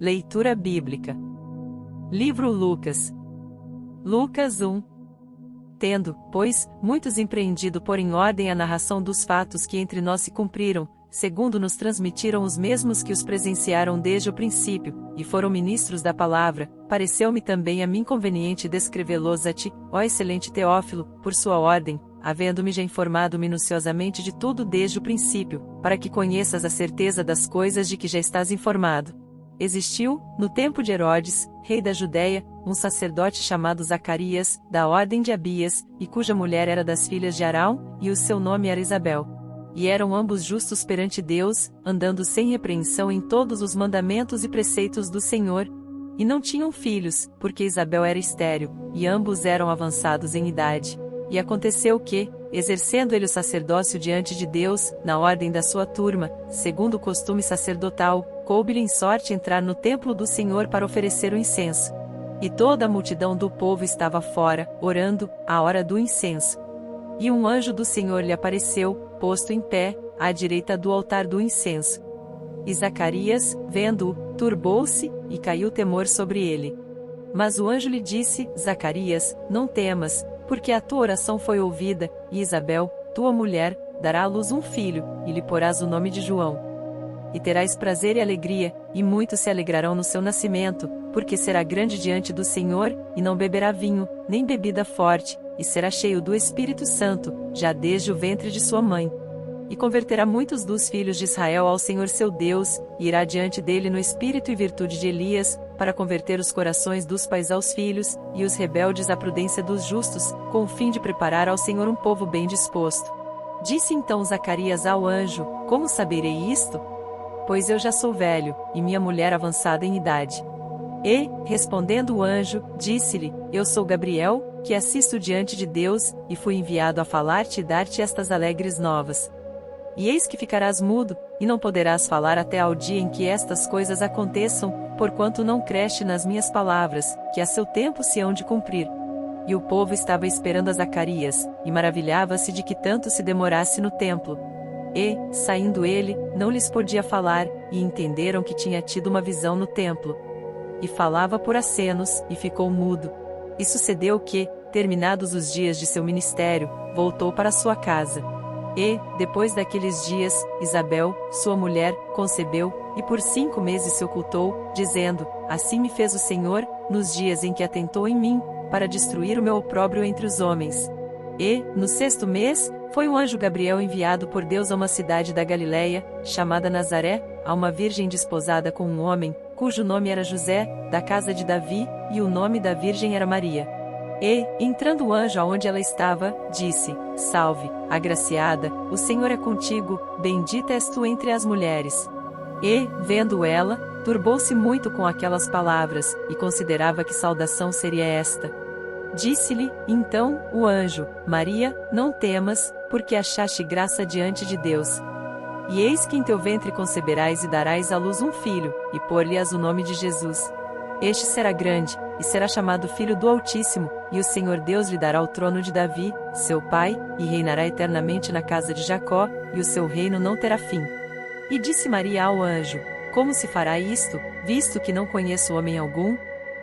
Leitura bíblica. Livro Lucas. Lucas 1. Tendo, pois, muitos empreendido pôr em ordem a narração dos fatos que entre nós se cumpriram, segundo nos transmitiram os mesmos que os presenciaram desde o princípio, e foram ministros da palavra, pareceu-me também a mim conveniente descrevê-los a ti, ó excelente Teófilo, por sua ordem, havendo-me já informado minuciosamente de tudo desde o princípio, para que conheças a certeza das coisas de que já estás informado. Existiu, no tempo de Herodes, rei da Judéia, um sacerdote chamado Zacarias, da ordem de Abias, e cuja mulher era das filhas de Arão, e o seu nome era Isabel. E eram ambos justos perante Deus, andando sem repreensão em todos os mandamentos e preceitos do Senhor. E não tinham filhos, porque Isabel era estéril, e ambos eram avançados em idade. E aconteceu que, exercendo ele o sacerdócio diante de Deus, na ordem da sua turma, segundo o costume sacerdotal, coube-lhe em sorte entrar no templo do Senhor para oferecer o incenso. E toda a multidão do povo estava fora, orando, à hora do incenso. E um anjo do Senhor lhe apareceu, posto em pé, à direita do altar do incenso. E Zacarias, vendo-o, turbou-se, e caiu temor sobre ele. Mas o anjo lhe disse: Zacarias, não temas, porque a tua oração foi ouvida, e Isabel, tua mulher, dará à luz um filho, e lhe porás o nome de João. E terás prazer e alegria, e muitos se alegrarão no seu nascimento, porque será grande diante do Senhor, e não beberá vinho, nem bebida forte, e será cheio do Espírito Santo, já desde o ventre de sua mãe. E converterá muitos dos filhos de Israel ao Senhor seu Deus, e irá diante dele no espírito e virtude de Elias, para converter os corações dos pais aos filhos, e os rebeldes à prudência dos justos, com o fim de preparar ao Senhor um povo bem disposto. Disse então Zacarias ao anjo: Como saberei isto? Pois eu já sou velho, e minha mulher avançada em idade. E, respondendo o anjo, disse-lhe: Eu sou Gabriel, que assisto diante de Deus, e fui enviado a falar-te e dar-te estas alegres novas. E eis que ficarás mudo, e não poderás falar até ao dia em que estas coisas aconteçam, porquanto não creste nas minhas palavras, que a seu tempo se hão de cumprir. E o povo estava esperando a Zacarias, e maravilhava-se de que tanto se demorasse no templo. E, saindo ele, não lhes podia falar, e entenderam que tinha tido uma visão no templo. E falava por acenos, e ficou mudo. E sucedeu que, terminados os dias de seu ministério, voltou para sua casa. E, depois daqueles dias, Isabel, sua mulher, concebeu, e por 5 meses se ocultou, dizendo: Assim me fez o Senhor, nos dias em que atentou em mim, para destruir o meu opróbrio entre os homens. E, no 6º mês, foi um anjo Gabriel enviado por Deus a uma cidade da Galileia, chamada Nazaré, a uma virgem desposada com um homem, cujo nome era José, da casa de Davi, e o nome da virgem era Maria. E, entrando o anjo aonde ela estava, disse: Salve, agraciada, o Senhor é contigo, bendita és tu entre as mulheres. E, vendo ela, turbou-se muito com aquelas palavras, e considerava que saudação seria esta. Disse-lhe, então, o anjo: Maria, não temas, porque achaste graça diante de Deus. E eis que em teu ventre conceberás e darás à luz um filho, e pôr-lhe-ás o nome de Jesus. Este será grande, e será chamado Filho do Altíssimo, e o Senhor Deus lhe dará o trono de Davi, seu pai, e reinará eternamente na casa de Jacó, e o seu reino não terá fim. E disse Maria ao anjo: Como se fará isto, visto que não conheço homem algum?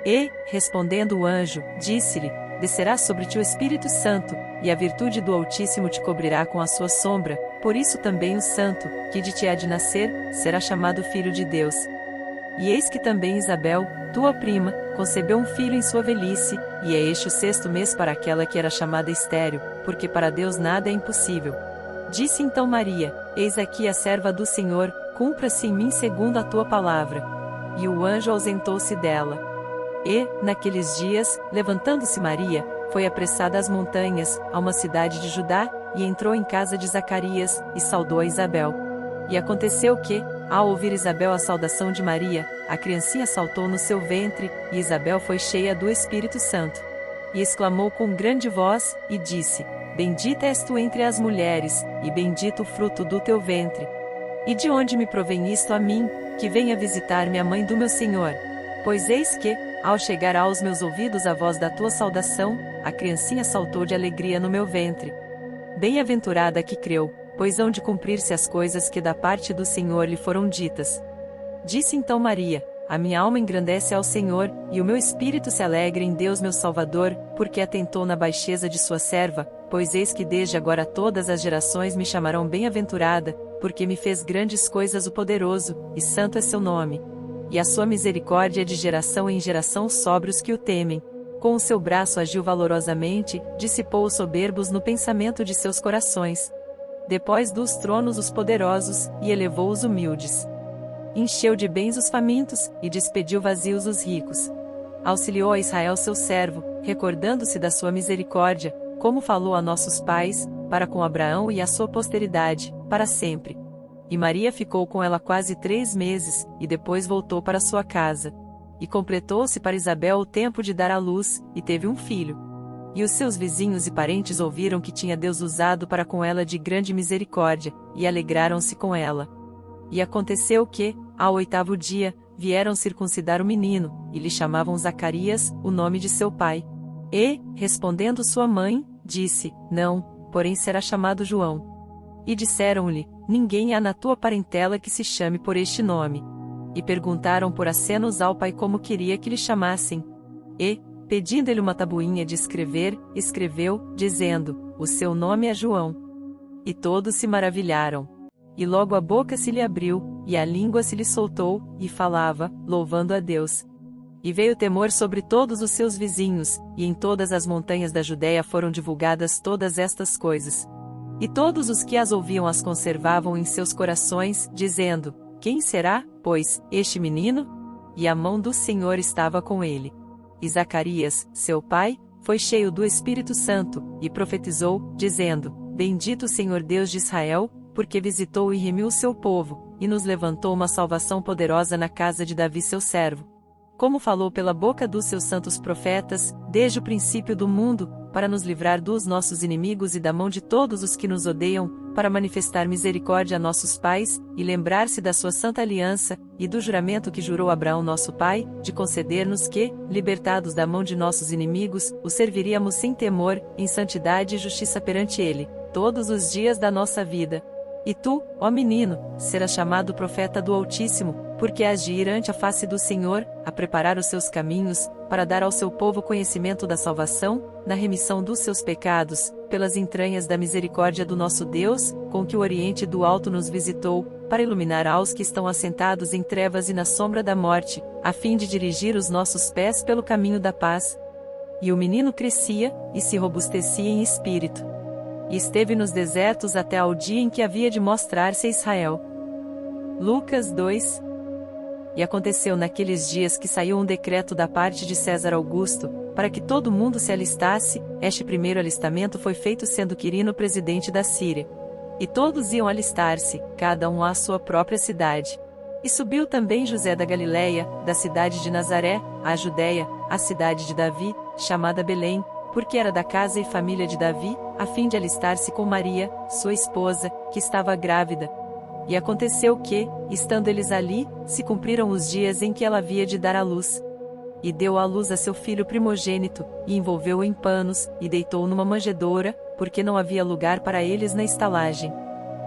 E, respondendo o anjo, disse-lhe: Descerá sobre ti o Espírito Santo, e a virtude do Altíssimo te cobrirá com a sua sombra, por isso também o santo, que de ti há de nascer, será chamado Filho de Deus. E eis que também Isabel, tua prima, concebeu um filho em sua velhice, e é este o 6º mês para aquela que era chamada estéril, porque para Deus nada é impossível. Disse então Maria: Eis aqui a serva do Senhor, cumpra-se em mim segundo a tua palavra. E o anjo ausentou-se dela. E, naqueles dias, levantando-se Maria, foi apressada às montanhas, a uma cidade de Judá, e entrou em casa de Zacarias, e saudou a Isabel. E aconteceu que, ao ouvir Isabel a saudação de Maria, a criancinha saltou no seu ventre, e Isabel foi cheia do Espírito Santo. E exclamou com grande voz, e disse: Bendita és tu entre as mulheres, e bendito o fruto do teu ventre. E de onde me provém isto a mim, que venha visitar-me a mãe do meu Senhor? Pois eis que, ao chegar aos meus ouvidos a voz da tua saudação, a criancinha saltou de alegria no meu ventre. Bem-aventurada que creu, pois hão de cumprir-se as coisas que da parte do Senhor lhe foram ditas. Disse então Maria: A minha alma engrandece ao Senhor, e o meu espírito se alegra em Deus meu Salvador, porque atentou na baixeza de sua serva, pois eis que desde agora todas as gerações me chamarão bem-aventurada, porque me fez grandes coisas o poderoso, e santo é seu nome. E a sua misericórdia é de geração em geração sobre os que o temem. Com o seu braço agiu valorosamente, dissipou os soberbos no pensamento de seus corações. Depôs dos tronos os poderosos, e elevou os humildes. Encheu de bens os famintos, e despediu vazios os ricos. Auxiliou a Israel seu servo, recordando-se da sua misericórdia, como falou a nossos pais, para com Abraão e a sua posteridade, para sempre. E Maria ficou com ela quase 3 meses, e depois voltou para sua casa. E completou-se para Isabel o tempo de dar à luz, e teve um filho. E os seus vizinhos e parentes ouviram que tinha Deus usado para com ela de grande misericórdia, e alegraram-se com ela. E aconteceu que, ao 8º dia, vieram circuncidar o menino, e lhe chamavam Zacarias, o nome de seu pai. E, respondendo sua mãe, disse, não, porém será chamado João. E disseram-lhe, ninguém há na tua parentela que se chame por este nome. E perguntaram por acenos ao pai como queria que lhe chamassem. E, pedindo-lhe uma tabuinha de escrever, escreveu, dizendo, o seu nome é João. E todos se maravilharam. E logo a boca se lhe abriu, e a língua se lhe soltou, e falava, louvando a Deus. E veio temor sobre todos os seus vizinhos, e em todas as montanhas da Judéia foram divulgadas todas estas coisas. E todos os que as ouviam as conservavam em seus corações, dizendo, quem será, pois, este menino? E a mão do Senhor estava com ele. E Zacarias, seu pai, foi cheio do Espírito Santo, e profetizou, dizendo, bendito o Senhor Deus de Israel, porque visitou e remiu o seu povo, e nos levantou uma salvação poderosa na casa de Davi seu servo. Como falou pela boca dos seus santos profetas, desde o princípio do mundo, para nos livrar dos nossos inimigos e da mão de todos os que nos odeiam, para manifestar misericórdia a nossos pais, e lembrar-se da sua santa aliança, e do juramento que jurou Abraão nosso pai, de conceder-nos que, libertados da mão de nossos inimigos, o serviríamos sem temor, em santidade e justiça perante ele, todos os dias da nossa vida. E tu, ó menino, serás chamado profeta do Altíssimo, porque has de ir ante a face do Senhor, a preparar os seus caminhos, para dar ao seu povo conhecimento da salvação, na remissão dos seus pecados, pelas entranhas da misericórdia do nosso Deus, com que o Oriente do Alto nos visitou, para iluminar aos que estão assentados em trevas e na sombra da morte, a fim de dirigir os nossos pés pelo caminho da paz. E o menino crescia, e se robustecia em espírito. E esteve nos desertos até ao dia em que havia de mostrar-se a Israel. Lucas 2. E aconteceu naqueles dias que saiu um decreto da parte de César Augusto, para que todo mundo se alistasse. Este primeiro alistamento foi feito sendo Quirino presidente da Síria. E todos iam alistar-se, cada um à sua própria cidade. E subiu também José da Galiléia, da cidade de Nazaré, à Judéia, à cidade de Davi, chamada Belém, porque era da casa e família de Davi, a fim de alistar-se com Maria, sua esposa, que estava grávida. E aconteceu que, estando eles ali, se cumpriram os dias em que ela havia de dar à luz. E deu à luz a seu filho primogênito, e envolveu-o em panos, e deitou-o numa manjedoura, porque não havia lugar para eles na estalagem.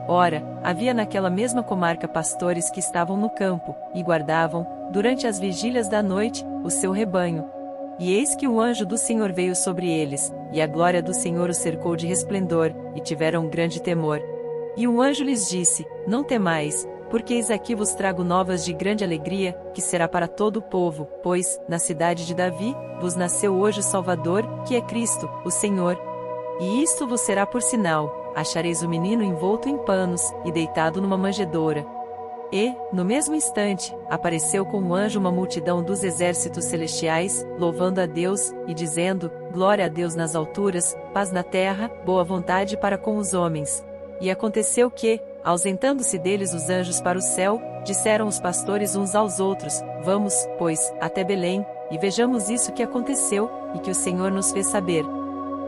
Ora, havia naquela mesma comarca pastores que estavam no campo, e guardavam, durante as vigílias da noite, o seu rebanho. E eis que o anjo do Senhor veio sobre eles, e a glória do Senhor os cercou de resplendor, e tiveram grande temor. E o anjo lhes disse, não temais, porque eis aqui vos trago novas de grande alegria, que será para todo o povo, pois, na cidade de Davi, vos nasceu hoje o Salvador, que é Cristo, o Senhor. E isto vos será por sinal, achareis o menino envolto em panos, e deitado numa manjedoura. E, no mesmo instante, apareceu com o anjo uma multidão dos exércitos celestiais, louvando a Deus, e dizendo, glória a Deus nas alturas, paz na terra, boa vontade para com os homens. E aconteceu que, ausentando-se deles os anjos para o céu, disseram os pastores uns aos outros, vamos, pois, até Belém, e vejamos isso que aconteceu, e que o Senhor nos fez saber.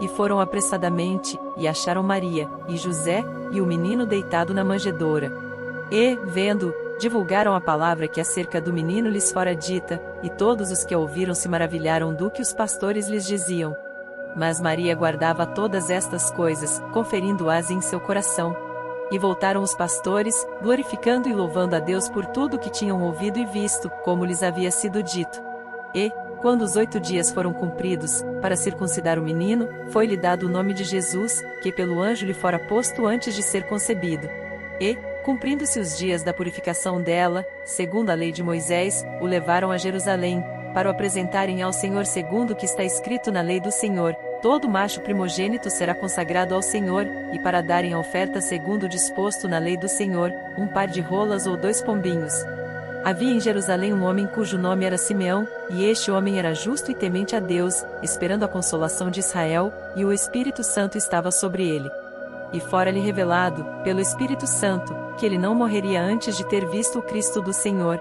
E foram apressadamente, e acharam Maria, e José, e o menino deitado na manjedoura. E, vendo, divulgaram a palavra que acerca do menino lhes fora dita, e todos os que a ouviram se maravilharam do que os pastores lhes diziam. Mas Maria guardava todas estas coisas, conferindo-as em seu coração. E voltaram os pastores, glorificando e louvando a Deus por tudo que tinham ouvido e visto, como lhes havia sido dito. E, quando os 8 dias foram cumpridos, para circuncidar o menino, foi-lhe dado o nome de Jesus, que pelo anjo lhe fora posto antes de ser concebido. E, cumprindo-se os dias da purificação dela, segundo a lei de Moisés, o levaram a Jerusalém, para o apresentarem ao Senhor segundo o que está escrito na lei do Senhor: todo macho primogênito será consagrado ao Senhor, e para darem a oferta segundo o disposto na lei do Senhor, um par de rolas ou 2 pombinhos. Havia em Jerusalém um homem cujo nome era Simeão, e este homem era justo e temente a Deus, esperando a consolação de Israel, e o Espírito Santo estava sobre ele. E fora-lhe revelado, pelo Espírito Santo, que ele não morreria antes de ter visto o Cristo do Senhor.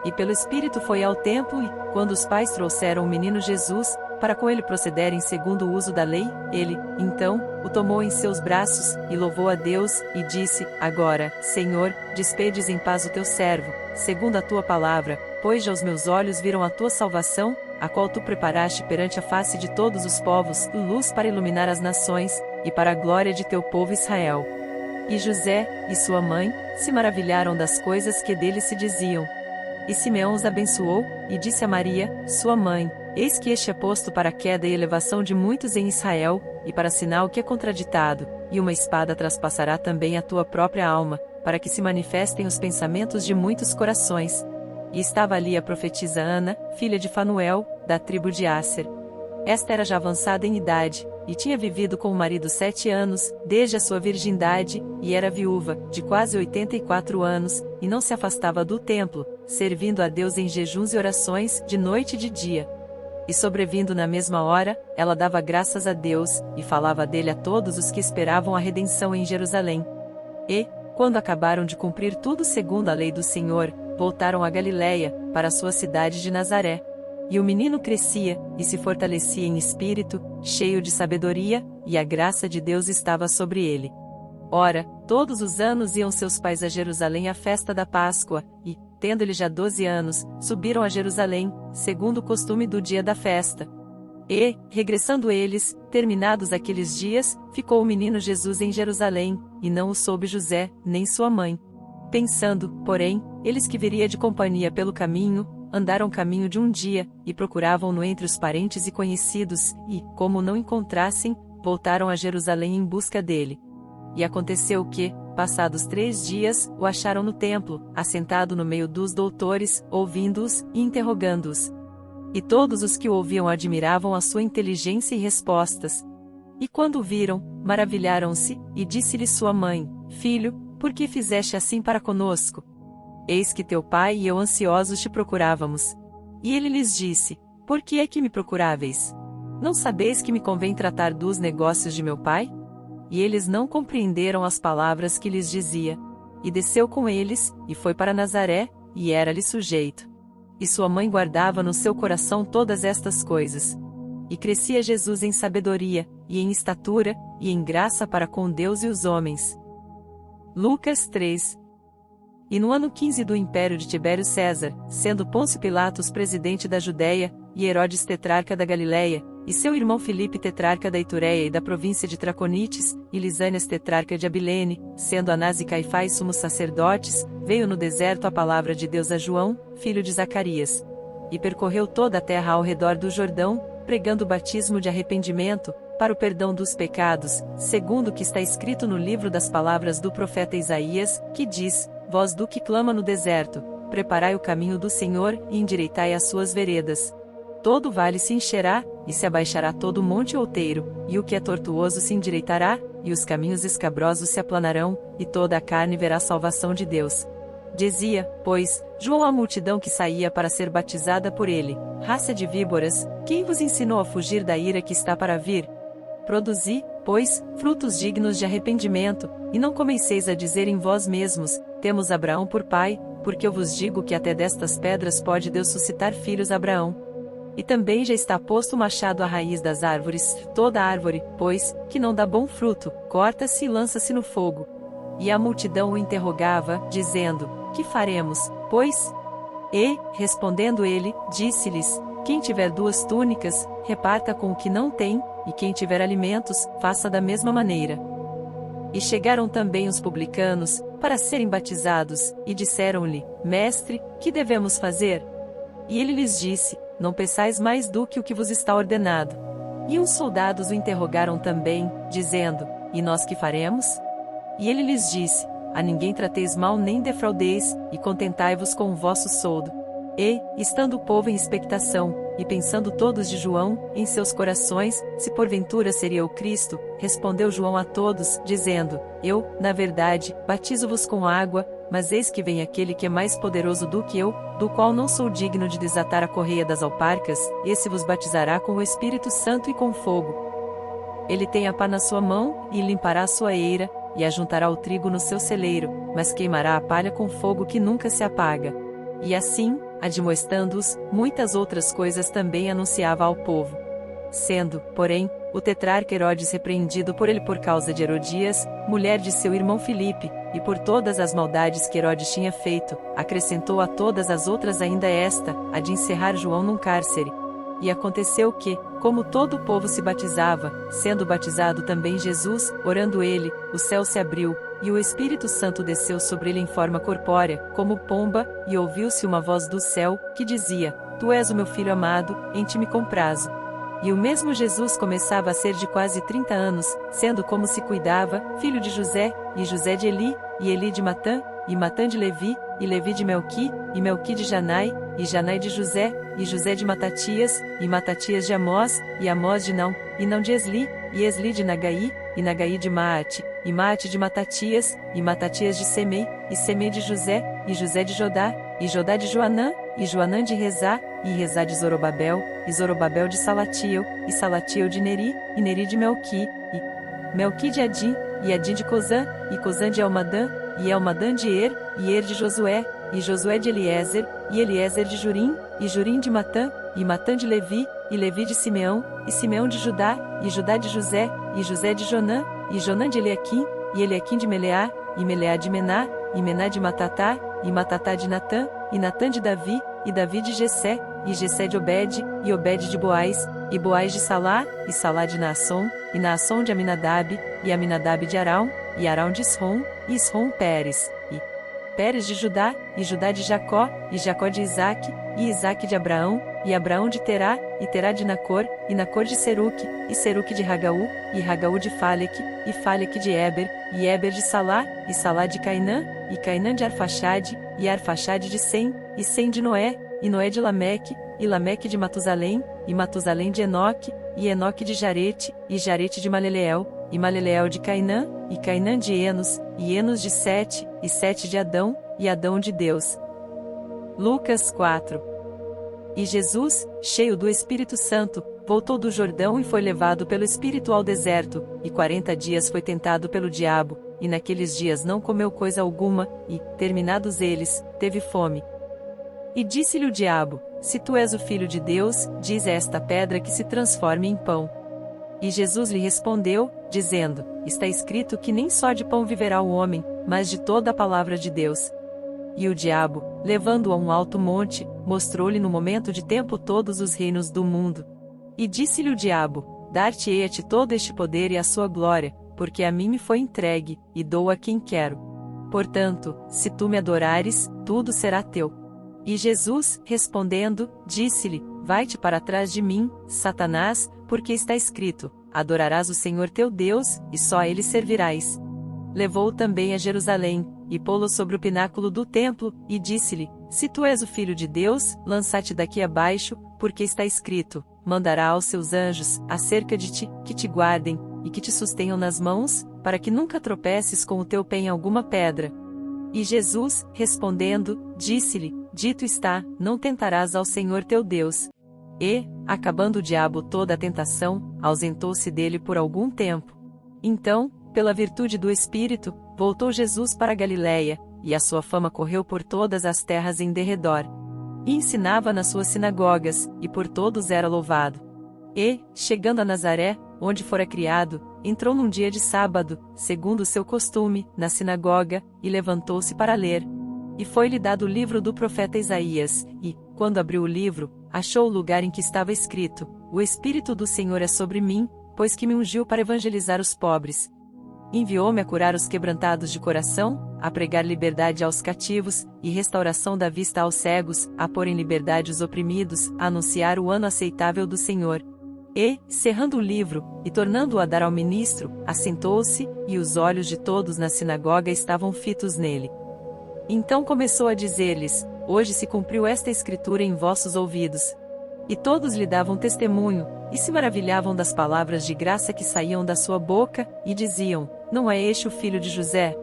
E pelo Espírito foi ao templo e, quando os pais trouxeram o menino Jesus, para com ele procederem segundo o uso da lei, ele, então, o tomou em seus braços, e louvou a Deus, e disse: agora, Senhor, despedes em paz o teu servo, segundo a tua palavra, pois já os meus olhos viram a tua salvação, a qual tu preparaste perante a face de todos os povos, luz para iluminar as nações, e para a glória de teu povo Israel. E José, e sua mãe, se maravilharam das coisas que dele se diziam. E Simeão os abençoou, e disse a Maria, sua mãe: eis que este é posto para a queda e elevação de muitos em Israel, e para sinal que é contraditado, e uma espada traspassará também a tua própria alma, para que se manifestem os pensamentos de muitos corações. E estava ali a profetisa Ana, filha de Fanuel, da tribo de Asser. Esta era já avançada em idade, e tinha vivido com o marido 7 anos, desde a sua virgindade, e era viúva, de quase 84 anos, e não se afastava do templo, servindo a Deus em jejuns e orações, de noite e de dia. E sobrevindo na mesma hora, ela dava graças a Deus, e falava dele a todos os que esperavam a redenção em Jerusalém. E, quando acabaram de cumprir tudo segundo a lei do Senhor, voltaram a Galiléia, para a sua cidade de Nazaré. E o menino crescia, e se fortalecia em espírito, cheio de sabedoria, e a graça de Deus estava sobre ele. Ora, todos os anos iam seus pais a Jerusalém à festa da Páscoa, e, tendo-ele já 12 anos, subiram a Jerusalém, segundo o costume do dia da festa. E, regressando eles, terminados aqueles dias, ficou o menino Jesus em Jerusalém, e não o soube José, nem sua mãe. Pensando, porém, eles que viria de companhia pelo caminho, andaram caminho de um dia, e procuravam-no entre os parentes e conhecidos, e, como o não encontrassem, voltaram a Jerusalém em busca dele. E aconteceu que, passados 3 dias, o acharam no templo, assentado no meio dos doutores, ouvindo-os e interrogando-os. E todos os que o ouviam admiravam a sua inteligência e respostas. E quando o viram, maravilharam-se, e disse-lhe sua mãe: filho, por que fizeste assim para conosco? Eis que teu pai e eu ansiosos te procurávamos. E ele lhes disse: por que é que me procuráveis? Não sabeis que me convém tratar dos negócios de meu pai? E eles não compreenderam as palavras que lhes dizia. E desceu com eles, e foi para Nazaré, e era-lhe sujeito. E sua mãe guardava no seu coração todas estas coisas. E crescia Jesus em sabedoria, e em estatura, e em graça para com Deus e os homens. Lucas 3. E no ano 15 do império de Tibério César, sendo Pôncio Pilatos presidente da Judéia, e Herodes tetrarca da Galiléia, e seu irmão Filipe tetrarca da Itureia e da província de Traconites, e Lisânias tetrarca de Abilene, sendo Anás e Caifás sumos sacerdotes, veio no deserto a palavra de Deus a João, filho de Zacarias. E percorreu toda a terra ao redor do Jordão, pregando o batismo de arrependimento, para o perdão dos pecados, segundo o que está escrito no livro das palavras do profeta Isaías, que diz: voz do que clama no deserto, preparai o caminho do Senhor, e endireitai as suas veredas. Todo vale se encherá, e se abaixará todo monte outeiro, e o que é tortuoso se endireitará, e os caminhos escabrosos se aplanarão, e toda a carne verá a salvação de Deus. Dizia, pois, João à multidão que saía para ser batizada por ele: raça de víboras, quem vos ensinou a fugir da ira que está para vir? Produzi, pois, frutos dignos de arrependimento, e não comeceis a dizer em vós mesmos: temos Abraão por pai, porque eu vos digo que até destas pedras pode Deus suscitar filhos a Abraão. E também já está posto o machado à raiz das árvores, toda árvore, pois, que não dá bom fruto, corta-se e lança-se no fogo. E a multidão o interrogava, dizendo: que faremos, pois? E, respondendo ele, disse-lhes: quem tiver 2 túnicas, reparta com o que não tem, e quem tiver alimentos, faça da mesma maneira. E chegaram também os publicanos, para serem batizados, e disseram-lhe: Mestre, que devemos fazer? E ele lhes disse: Não peçais mais do que o que vos está ordenado. E uns soldados o interrogaram também, dizendo: E nós que faremos? E ele lhes disse: A ninguém trateis mal nem defraudeis, e contentai-vos com o vosso soldo. E, estando o povo em expectação, e pensando todos de João, em seus corações, se porventura seria o Cristo, respondeu João a todos, dizendo: Eu, na verdade, batizo-vos com água, mas eis que vem aquele que é mais poderoso do que eu, do qual não sou digno de desatar a correia das alparcas, esse vos batizará com o Espírito Santo e com fogo. Ele tem a pá na sua mão, e limpará a sua eira, e ajuntará o trigo no seu celeiro, mas queimará a palha com fogo que nunca se apaga. E assim, admoestando-os, muitas outras coisas também anunciava ao povo. Sendo, porém, o tetrarca Herodes repreendido por ele por causa de Herodias, mulher de seu irmão Filipe, e por todas as maldades que Herodes tinha feito, acrescentou a todas as outras ainda esta, a de encerrar João num cárcere. E aconteceu que, como todo o povo se batizava, sendo batizado também Jesus, orando ele, o céu se abriu, e o Espírito Santo desceu sobre ele em forma corpórea, como pomba, e ouviu-se uma voz do céu, que dizia: Tu és o meu filho amado, em ti me comprazo. E o mesmo Jesus começava a ser de quase 30 anos, sendo como se cuidava, filho de José, e José de Eli, e Eli de Matã, e Matã de Levi, e Levi de Melqui, e Melqui de Janai, e Janai de José, e José de Matatias, e Matatias de Amós, e Amós de Não, e Não de Esli, e Esli de Nagai, e Nagai de Maate, e Maate de Matatias, e Matatias de Semei, e Semei de José, e José de Jodá, e Jodá de Joanã, e Joanã de Rezá, e Rezá de Zorobabel, e Zorobabel de Salatiel, e Salatiel de Neri, e Neri de Melqui, e Melqui de Adim, e Adim de Cozã, e Cozã de Elmadã, e Elmadã de e de Josué, e Josué de Eliezer, e Eliezer de Jurim, e Jurim de Matã, e Matã de Levi, e Levi de Simeão, e Simeão de Judá, e Judá de José, e José de Jonã, e Jonã de Eliaquim, e Eliaquim de Meleá, e Meleá de Mená, e Mená de Matatá, e Matatá de Natã, e Natã de Davi, e Davi de Jessé, e Jessé de Obed, e Obed de Boaz, e Boaz de Salá, e Salá de Naasson, e Naasson de Aminadab, e Aminadab de Arão, e Arão de Isrom, e Isrom Pérez, e Pérez de Judá, e Judá de Jacó, e Jacó de Isaque, e Isaque de Abraão, e Abraão de Terá, e Terá de Nacor, e Nacor de Seruque, e Seruque de Ragaú, e Ragaú de Faleque, e Faleque de Éber, e Éber de Salá, e Salá de Cainã, e Cainã de Arfaxade, e Arfaxade de Sem, e Sem de Noé, e Noé de Lameque, e Lameque de Matusalém, e Matusalém de Enoque, e Enoque de Jarete, e Jarete de Maleleel, e Maleleel de Cainã, e Cainã de Enos, e Enos de Sete, e Sete de Adão, e Adão de Deus. Lucas 4. E Jesus, cheio do Espírito Santo, voltou do Jordão e foi levado pelo Espírito ao deserto, e 40 dias foi tentado pelo diabo, e naqueles dias não comeu coisa alguma, e, terminados eles, teve fome. E disse-lhe o diabo: Se tu és o Filho de Deus, diz a esta pedra que se transforme em pão. E Jesus lhe respondeu, dizendo: Está escrito que nem só de pão viverá o homem, mas de toda a palavra de Deus. E o diabo, levando-o a um alto monte, mostrou-lhe no momento de tempo todos os reinos do mundo. E disse-lhe o diabo: Dar-te-ei a ti todo este poder e a sua glória, porque a mim me foi entregue, e dou a quem quero. Portanto, se tu me adorares, tudo será teu. E Jesus, respondendo, disse-lhe: Vai-te para trás de mim, Satanás, porque está escrito: Adorarás o Senhor teu Deus, e só a ele servirás. Levou-o também a Jerusalém, e pô-lo sobre o pináculo do templo, e disse-lhe: Se tu és o Filho de Deus, lança-te daqui abaixo, porque está escrito: Mandará aos seus anjos, acerca de ti, que te guardem, e que te sustenham nas mãos, para que nunca tropeces com o teu pé em alguma pedra. E Jesus, respondendo, disse-lhe: Dito está, não tentarás ao Senhor teu Deus. E, acabando o diabo toda a tentação, ausentou-se dele por algum tempo. Então, pela virtude do Espírito, voltou Jesus para Galiléia, e a sua fama correu por todas as terras em derredor. E ensinava nas suas sinagogas, e por todos era louvado. E, chegando a Nazaré, onde fora criado, entrou num dia de sábado, segundo o seu costume, na sinagoga, e levantou-se para ler. E foi-lhe dado o livro do profeta Isaías, e, quando abriu o livro, achou o lugar em que estava escrito: O Espírito do Senhor é sobre mim, pois que me ungiu para evangelizar os pobres. Enviou-me a curar os quebrantados de coração, a pregar liberdade aos cativos, e restauração da vista aos cegos, a pôr em liberdade os oprimidos, a anunciar o ano aceitável do Senhor. E, cerrando o livro, e tornando-o a dar ao ministro, assentou-se, e os olhos de todos na sinagoga estavam fitos nele. Então começou a dizer-lhes: Hoje se cumpriu esta escritura em vossos ouvidos. E todos lhe davam testemunho, e se maravilhavam das palavras de graça que saíam da sua boca, e diziam: Não é este o filho de José?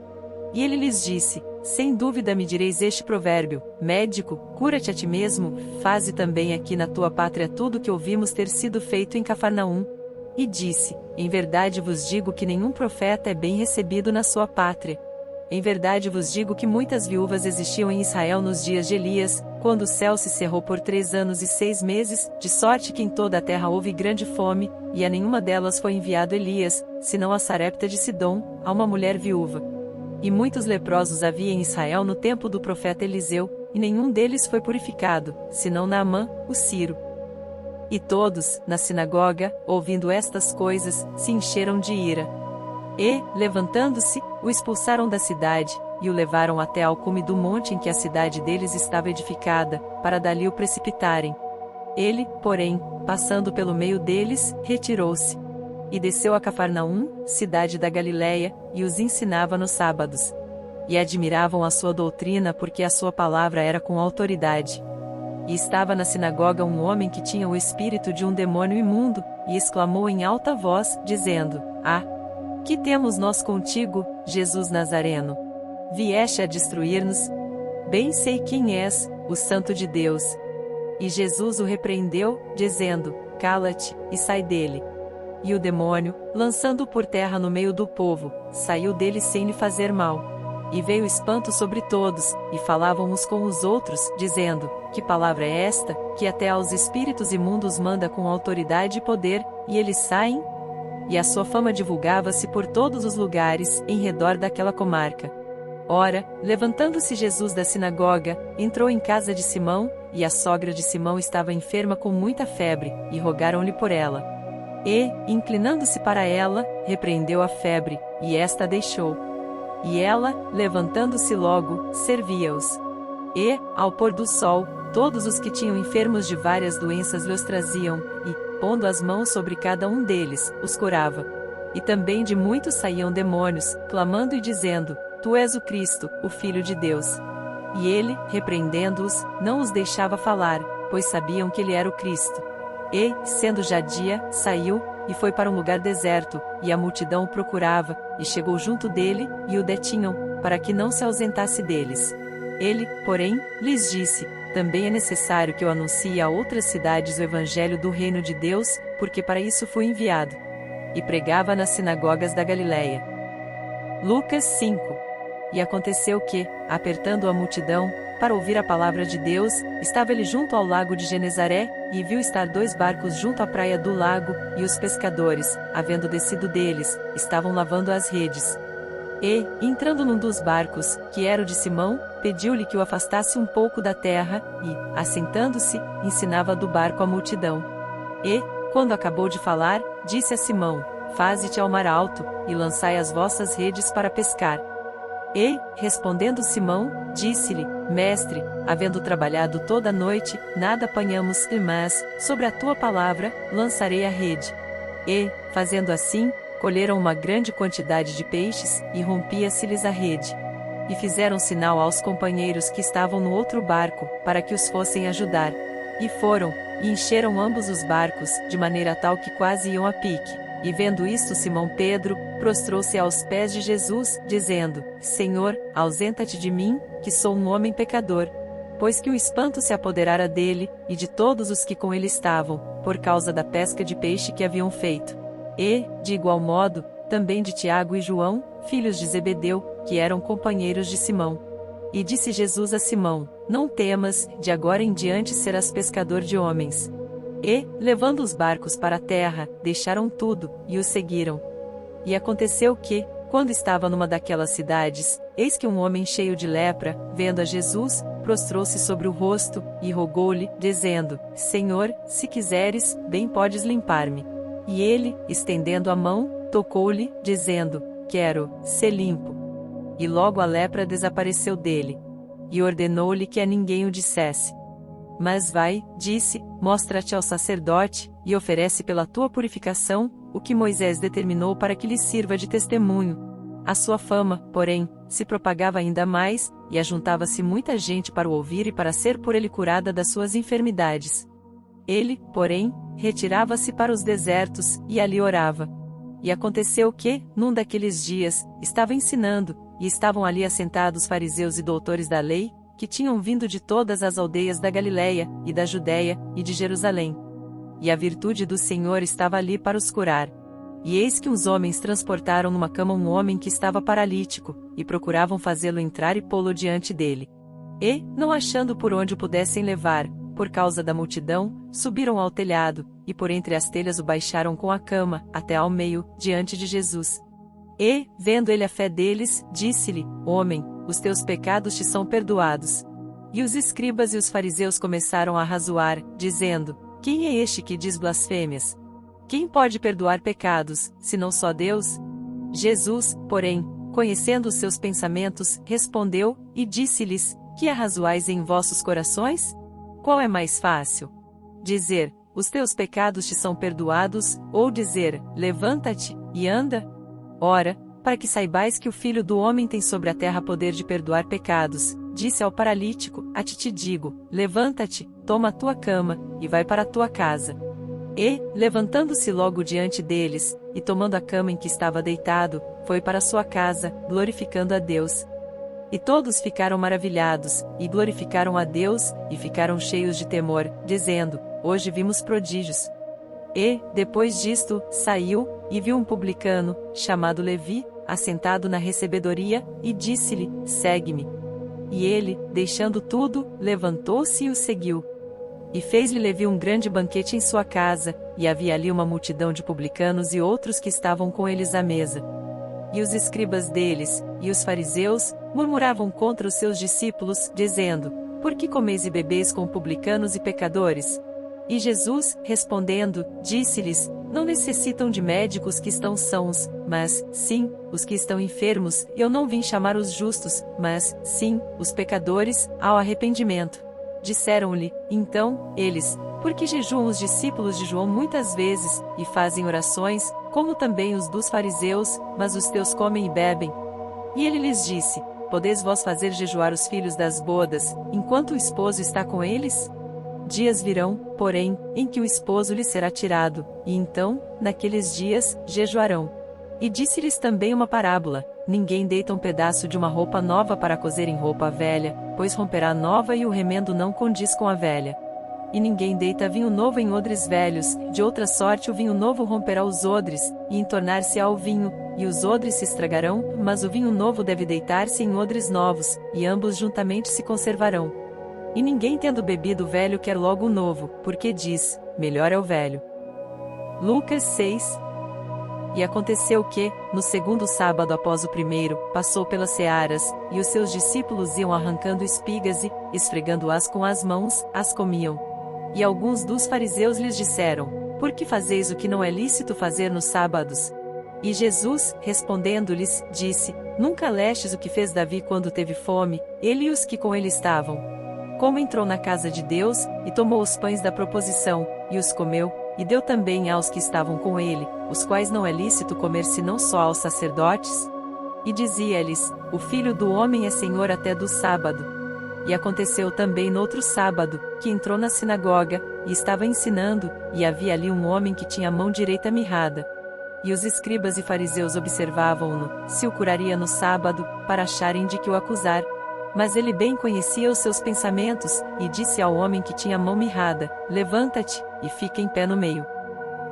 E ele lhes disse: Sem dúvida me direis este provérbio: Médico, cura-te a ti mesmo, faze também aqui na tua pátria tudo o que ouvimos ter sido feito em Cafarnaum. E disse: Em verdade vos digo que nenhum profeta é bem recebido na sua pátria. Em verdade vos digo que muitas viúvas existiam em Israel nos dias de Elias, quando o céu se cerrou por 3 anos e 6 meses, de sorte que em toda a terra houve grande fome, e a nenhuma delas foi enviado Elias, senão a Sarepta de Sidom, a uma mulher viúva. E muitos leprosos havia em Israel no tempo do profeta Eliseu, e nenhum deles foi purificado, senão Naamã, o Ciro. E todos, na sinagoga, ouvindo estas coisas, se encheram de ira. E, levantando-se, o expulsaram da cidade, e o levaram até ao cume do monte em que a cidade deles estava edificada, para dali o precipitarem. Ele, porém, passando pelo meio deles, retirou-se. E desceu a Cafarnaum, cidade da Galiléia, e os ensinava nos sábados. E admiravam a sua doutrina porque a sua palavra era com autoridade. E estava na sinagoga um homem que tinha o espírito de um demônio imundo, e exclamou em alta voz, dizendo: Que temos nós contigo, Jesus Nazareno? Vieste a destruir-nos? Bem sei quem és, o Santo de Deus. E Jesus o repreendeu, dizendo: Cala-te, e sai dele. E o demônio, lançando-o por terra no meio do povo, saiu dele sem lhe fazer mal. E veio espanto sobre todos, e falavam uns com os outros, dizendo: Que palavra é esta, que até aos espíritos imundos manda com autoridade e poder, e eles saem? E a sua fama divulgava-se por todos os lugares, em redor daquela comarca. Ora, levantando-se Jesus da sinagoga, entrou em casa de Simão, e a sogra de Simão estava enferma com muita febre, e rogaram-lhe por ela. E, inclinando-se para ela, repreendeu a febre, e esta a deixou. E ela, levantando-se logo, servia-os. E, ao pôr do sol, todos os que tinham enfermos de várias doenças lhes traziam, e, pondo as mãos sobre cada um deles, os curava. E também de muitos saíam demônios, clamando e dizendo: Tu és o Cristo, o Filho de Deus. E ele, repreendendo-os, não os deixava falar, pois sabiam que ele era o Cristo. E, sendo já dia, saiu, e foi para um lugar deserto, e a multidão o procurava, e chegou junto dele, e o detinham, para que não se ausentasse deles. Ele, porém, lhes disse: Também é necessário que eu anuncie a outras cidades o evangelho do reino de Deus, porque para isso fui enviado. E pregava nas sinagogas da Galiléia. Lucas 5. E aconteceu que, apertando a multidão, para ouvir a palavra de Deus, estava ele junto ao lago de Genezaré, e viu estar 2 barcos junto à praia do lago, e os pescadores, havendo descido deles, estavam lavando as redes. E, entrando num dos barcos, que era o de Simão, pediu-lhe que o afastasse um pouco da terra, e, assentando-se, ensinava do barco a multidão. E, quando acabou de falar, disse a Simão: Faze-te ao mar alto, e lançai as vossas redes para pescar. E, respondendo Simão, disse-lhe: Mestre, havendo trabalhado toda a noite, nada apanhamos, mas, sobre a tua palavra, lançarei a rede. E, fazendo assim, colheram uma grande quantidade de peixes, e rompia-se-lhes a rede. E fizeram sinal aos companheiros que estavam no outro barco, para que os fossem ajudar. E foram, e encheram ambos os barcos, de maneira tal que quase iam a pique. E vendo isto Simão Pedro, prostrou-se aos pés de Jesus, dizendo: Senhor, ausenta-te de mim, que sou um homem pecador. Pois que o espanto se apoderara dele, e de todos os que com ele estavam, por causa da pesca de peixe que haviam feito. E, de igual modo, também de Tiago e João, filhos de Zebedeu, que eram companheiros de Simão. E disse Jesus a Simão: Não temas, de agora em diante serás pescador de homens. E, levando os barcos para a terra, deixaram tudo, e os seguiram. E aconteceu que, quando estava numa daquelas cidades, eis que um homem cheio de lepra, vendo a Jesus, prostrou-se sobre o rosto, e rogou-lhe, dizendo: Senhor, se quiseres, bem podes limpar-me. E ele, estendendo a mão, tocou-lhe, dizendo: quero ser limpo. E logo a lepra desapareceu dele. E ordenou-lhe que a ninguém o dissesse. Mas vai, disse, mostra-te ao sacerdote, e oferece pela tua purificação, o que Moisés determinou para que lhe sirva de testemunho. A sua fama, porém, se propagava ainda mais, e ajuntava-se muita gente para o ouvir e para ser por ele curada das suas enfermidades. Ele, porém, retirava-se para os desertos, e ali orava. E aconteceu que, num daqueles dias, estava ensinando, e estavam ali assentados fariseus e doutores da lei, que tinham vindo de todas as aldeias da Galileia, e da Judéia, e de Jerusalém. E a virtude do Senhor estava ali para os curar. E eis que uns homens transportaram numa cama um homem que estava paralítico, e procuravam fazê-lo entrar e pô-lo diante dele. E, não achando por onde o pudessem levar, por causa da multidão, subiram ao telhado, e por entre as telhas o baixaram com a cama, até ao meio, diante de Jesus. E, vendo ele a fé deles, disse-lhe: Homem, os teus pecados te são perdoados. E os escribas e os fariseus começaram a razoar, dizendo: Quem é este que diz blasfêmias? Quem pode perdoar pecados, senão só Deus? Jesus, porém, conhecendo os seus pensamentos, respondeu, e disse-lhes: Que arrazoais em vossos corações? Qual é mais fácil? Dizer: Os teus pecados te são perdoados, ou dizer: Levanta-te, e anda? Ora, para que saibais que o Filho do Homem tem sobre a terra poder de perdoar pecados, disse ao paralítico: A ti te digo, levanta-te, toma a tua cama, e vai para a tua casa. E, levantando-se logo diante deles, e tomando a cama em que estava deitado, foi para sua casa, glorificando a Deus. E todos ficaram maravilhados, e glorificaram a Deus, e ficaram cheios de temor, dizendo: Hoje vimos prodígios. E, depois disto, saiu, e viu um publicano, chamado Levi, assentado na recebedoria, e disse-lhe: Segue-me. E ele, deixando tudo, levantou-se e o seguiu. E fez-lhe Levi um grande banquete em sua casa, e havia ali uma multidão de publicanos e outros que estavam com eles à mesa. E os escribas deles, e os fariseus, murmuravam contra os seus discípulos, dizendo: Por que comeis e bebeis com publicanos e pecadores? E Jesus, respondendo, disse-lhes: Não necessitam de médicos que estão sãos, mas, sim, os que estão enfermos. Eu não vim chamar os justos, mas, sim, os pecadores, ao arrependimento. Disseram-lhe, então, eles: Por que jejuam os discípulos de João muitas vezes, e fazem orações, como também os dos fariseus, mas os teus comem e bebem? E ele lhes disse: Podeis vós fazer jejuar os filhos das bodas, enquanto o esposo está com eles? Dias virão, porém, em que o esposo lhes será tirado, e então, naqueles dias, jejuarão. E disse-lhes também uma parábola: Ninguém deita um pedaço de uma roupa nova para coser em roupa velha, pois romperá a nova e o remendo não condiz com a velha. E ninguém deita vinho novo em odres velhos, de outra sorte o vinho novo romperá os odres, e entornar-se-á o vinho, e os odres se estragarão, mas o vinho novo deve deitar-se em odres novos, e ambos juntamente se conservarão. E ninguém tendo bebido o velho quer logo o novo, porque diz: Melhor é o velho. Lucas 6. E aconteceu que, no segundo sábado após o primeiro, passou pelas searas, e os seus discípulos iam arrancando espigas e, esfregando-as com as mãos, as comiam. E alguns dos fariseus lhes disseram: Por que fazeis o que não é lícito fazer nos sábados? E Jesus, respondendo-lhes, disse: Nunca lestes o que fez Davi quando teve fome, ele e os que com ele estavam? Como entrou na casa de Deus, e tomou os pães da proposição, e os comeu, e deu também aos que estavam com ele, os quais não é lícito comer senão só aos sacerdotes? E dizia-lhes: O Filho do Homem é Senhor até do sábado. E aconteceu também noutro sábado, que entrou na sinagoga, e estava ensinando, e havia ali um homem que tinha a mão direita mirrada. E os escribas e fariseus observavam-no, se o curaria no sábado, para acharem de que o acusar. Mas ele bem conhecia os seus pensamentos, e disse ao homem que tinha a mão mirrada: Levanta-te, e fica em pé no meio.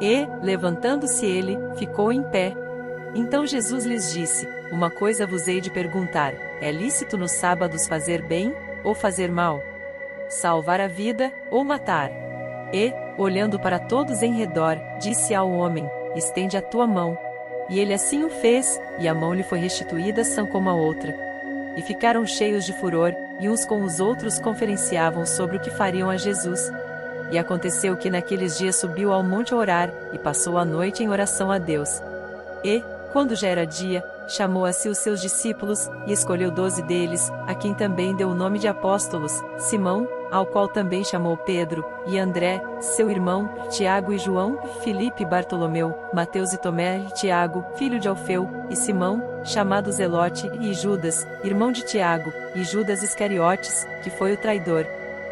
E, levantando-se ele, ficou em pé. Então Jesus lhes disse: Uma coisa vos hei de perguntar: é lícito nos sábados fazer bem, ou fazer mal? Salvar a vida, ou matar? E, olhando para todos em redor, disse ao homem: Estende a tua mão. E ele assim o fez, e a mão lhe foi restituída sã como a outra. E ficaram cheios de furor, e uns com os outros conferenciavam sobre o que fariam a Jesus. E aconteceu que naqueles dias subiu ao monte a orar, e passou a noite em oração a Deus. E, quando já era dia, chamou a si os seus discípulos, e escolheu 12 deles, a quem também deu o nome de apóstolos: Simão, ao qual também chamou Pedro, e André, seu irmão, Tiago e João, Filipe e Bartolomeu, Mateus e Tomé e Tiago, filho de Alfeu, e Simão, chamado Zelote, e Judas, irmão de Tiago, e Judas Iscariotes, que foi o traidor.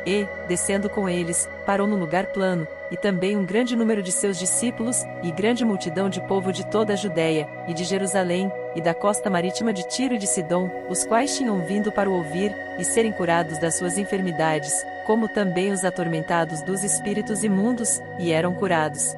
E, descendo com eles, parou no lugar plano, e também um grande número de seus discípulos, e grande multidão de povo de toda a Judéia, e de Jerusalém, e da costa marítima de Tiro e de Sidom, os quais tinham vindo para o ouvir, e serem curados das suas enfermidades, como também os atormentados dos espíritos imundos, e eram curados.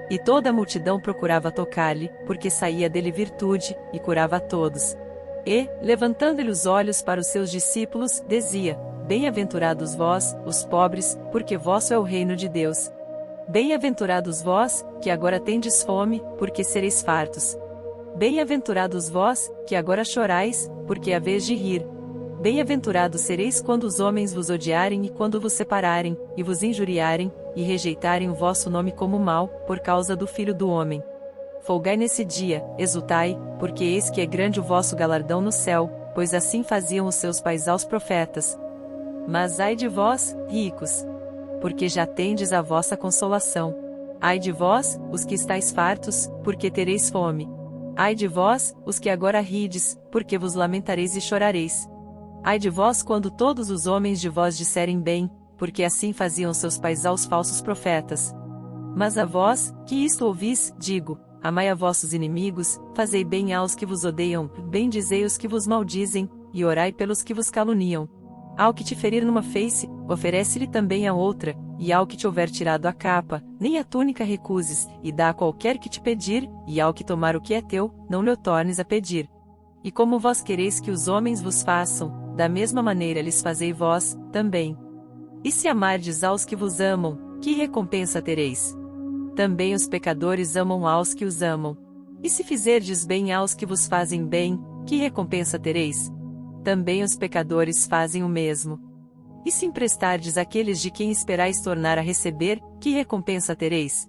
E toda a multidão procurava tocar-lhe, porque saía dele virtude, e curava a todos. E, levantando-lhe os olhos para os seus discípulos, dizia: Bem-aventurados vós, os pobres, porque vosso é o reino de Deus. Bem-aventurados vós, que agora tendes fome, porque sereis fartos. Bem-aventurados vós, que agora chorais, porque é a vez de rir. Bem-aventurados sereis quando os homens vos odiarem e quando vos separarem, e vos injuriarem, e rejeitarem o vosso nome como mal, por causa do Filho do Homem. Folgai nesse dia, exultai, porque eis que é grande o vosso galardão no céu, pois assim faziam os seus pais aos profetas. Mas ai de vós, ricos! Porque já tendes a vossa consolação. Ai de vós, os que estáis fartos, porque tereis fome. Ai de vós, os que agora rides, porque vos lamentareis e chorareis. Ai de vós quando todos os homens de vós disserem bem, porque assim faziam seus pais aos falsos profetas. Mas a vós, que isto ouvis, digo: amai a vossos inimigos, fazei bem aos que vos odeiam, bendizei os que vos maldizem, e orai pelos que vos caluniam. Ao que te ferir numa face, oferece-lhe também a outra, e ao que te houver tirado a capa, nem a túnica recuses, e dá a qualquer que te pedir, e ao que tomar o que é teu, não lhe o tornes a pedir. E como vós quereis que os homens vos façam, da mesma maneira lhes fazei vós, também. E se amardes aos que vos amam, que recompensa tereis? Também os pecadores amam aos que os amam. E se fizerdes bem aos que vos fazem bem, que recompensa tereis? Também os pecadores fazem o mesmo. E se emprestardes àqueles de quem esperais tornar a receber, que recompensa tereis?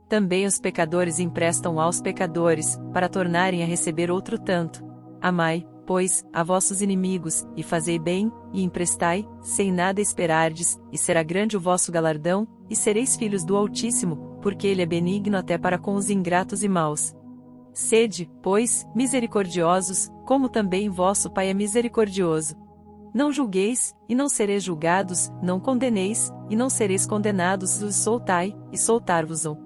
Também os pecadores emprestam aos pecadores, para tornarem a receber outro tanto. Amai, pois, a vossos inimigos, e fazei bem, e emprestai, sem nada esperardes, e será grande o vosso galardão, e sereis filhos do Altíssimo, porque ele é benigno até para com os ingratos e maus. Sede, pois, misericordiosos, como também vosso Pai é misericordioso. Não julgueis, e não sereis julgados, não condeneis, e não sereis condenados, soltai, e soltar-vos-ão.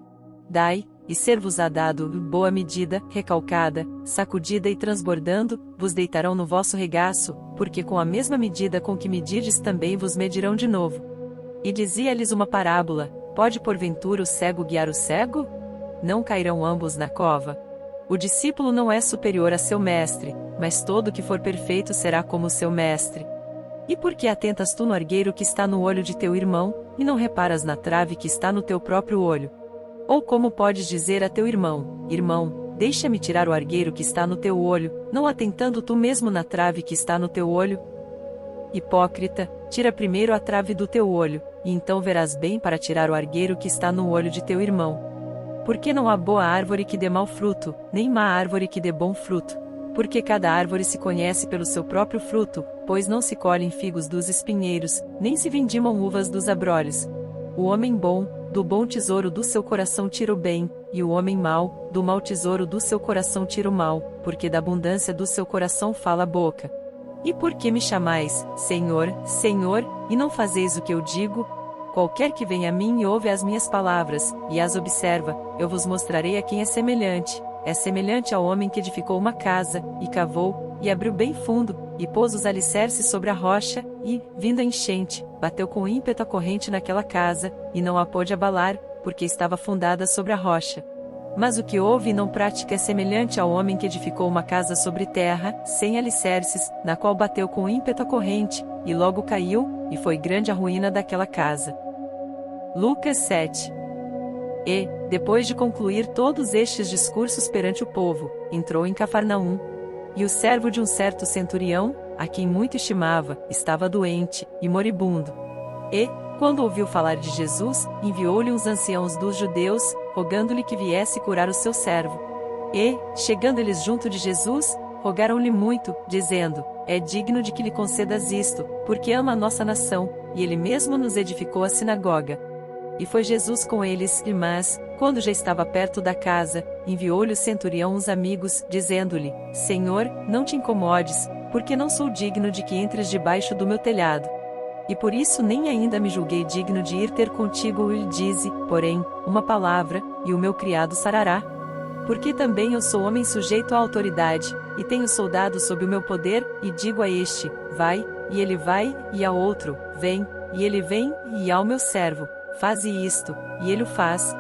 Dai, e ser-vos-á dado, boa medida, recalcada, sacudida e transbordando, vos deitarão no vosso regaço, porque com a mesma medida com que medides também vos medirão de novo. E dizia-lhes uma parábola: pode porventura o cego guiar o cego? Não cairão ambos na cova? O discípulo não é superior a seu mestre, mas todo que for perfeito será como seu mestre. E por que atentas tu no argueiro que está no olho de teu irmão, e não reparas na trave que está no teu próprio olho? Ou como podes dizer a teu irmão: irmão, deixa-me tirar o argueiro que está no teu olho, não atentando tu mesmo na trave que está no teu olho? Hipócrita, tira primeiro a trave do teu olho, e então verás bem para tirar o argueiro que está no olho de teu irmão. Porque não há boa árvore que dê mau fruto, nem má árvore que dê bom fruto. Porque cada árvore se conhece pelo seu próprio fruto, pois não se colhem figos dos espinheiros, nem se vindimam uvas dos abrolhos. O homem bom, do bom tesouro do seu coração tira o bem, e o homem mau, do mau tesouro do seu coração tira o mal, porque da abundância do seu coração fala a boca. E por que me chamais, Senhor, Senhor, e não fazeis o que eu digo? Qualquer que venha a mim e ouve as minhas palavras, e as observa, eu vos mostrarei a quem é semelhante. É semelhante ao homem que edificou uma casa, e cavou, e abriu bem fundo, e pôs os alicerces sobre a rocha, e, vindo a enchente, bateu com ímpeto a corrente naquela casa, e não a pôde abalar, porque estava fundada sobre a rocha. Mas o que ouve e não pratica é semelhante ao homem que edificou uma casa sobre terra, sem alicerces, na qual bateu com ímpeto a corrente, e logo caiu, e foi grande a ruína daquela casa. Lucas 7. E, depois de concluir todos estes discursos perante o povo, entrou em Cafarnaum. E o servo de um certo centurião, a quem muito estimava, estava doente, e moribundo. E, quando ouviu falar de Jesus, enviou-lhe uns anciãos dos judeus, rogando-lhe que viesse curar o seu servo. E, chegando eles junto de Jesus, rogaram-lhe muito, dizendo: é digno de que lhe concedas isto, porque ama a nossa nação, e ele mesmo nos edificou a sinagoga. E foi Jesus com eles, mas, quando já estava perto da casa, enviou-lhe o centurião uns amigos, dizendo-lhe: Senhor, não te incomodes, porque não sou digno de que entres debaixo do meu telhado. E por isso nem ainda me julguei digno de ir ter contigo. Ele dize, porém, uma palavra, e o meu criado sarará. Porque também eu sou homem sujeito à autoridade, e tenho soldados sob o meu poder, e digo a este: vai, e ele vai, e a outro: vem, e ele vem, e ao meu servo: faze isto, e ele o faz.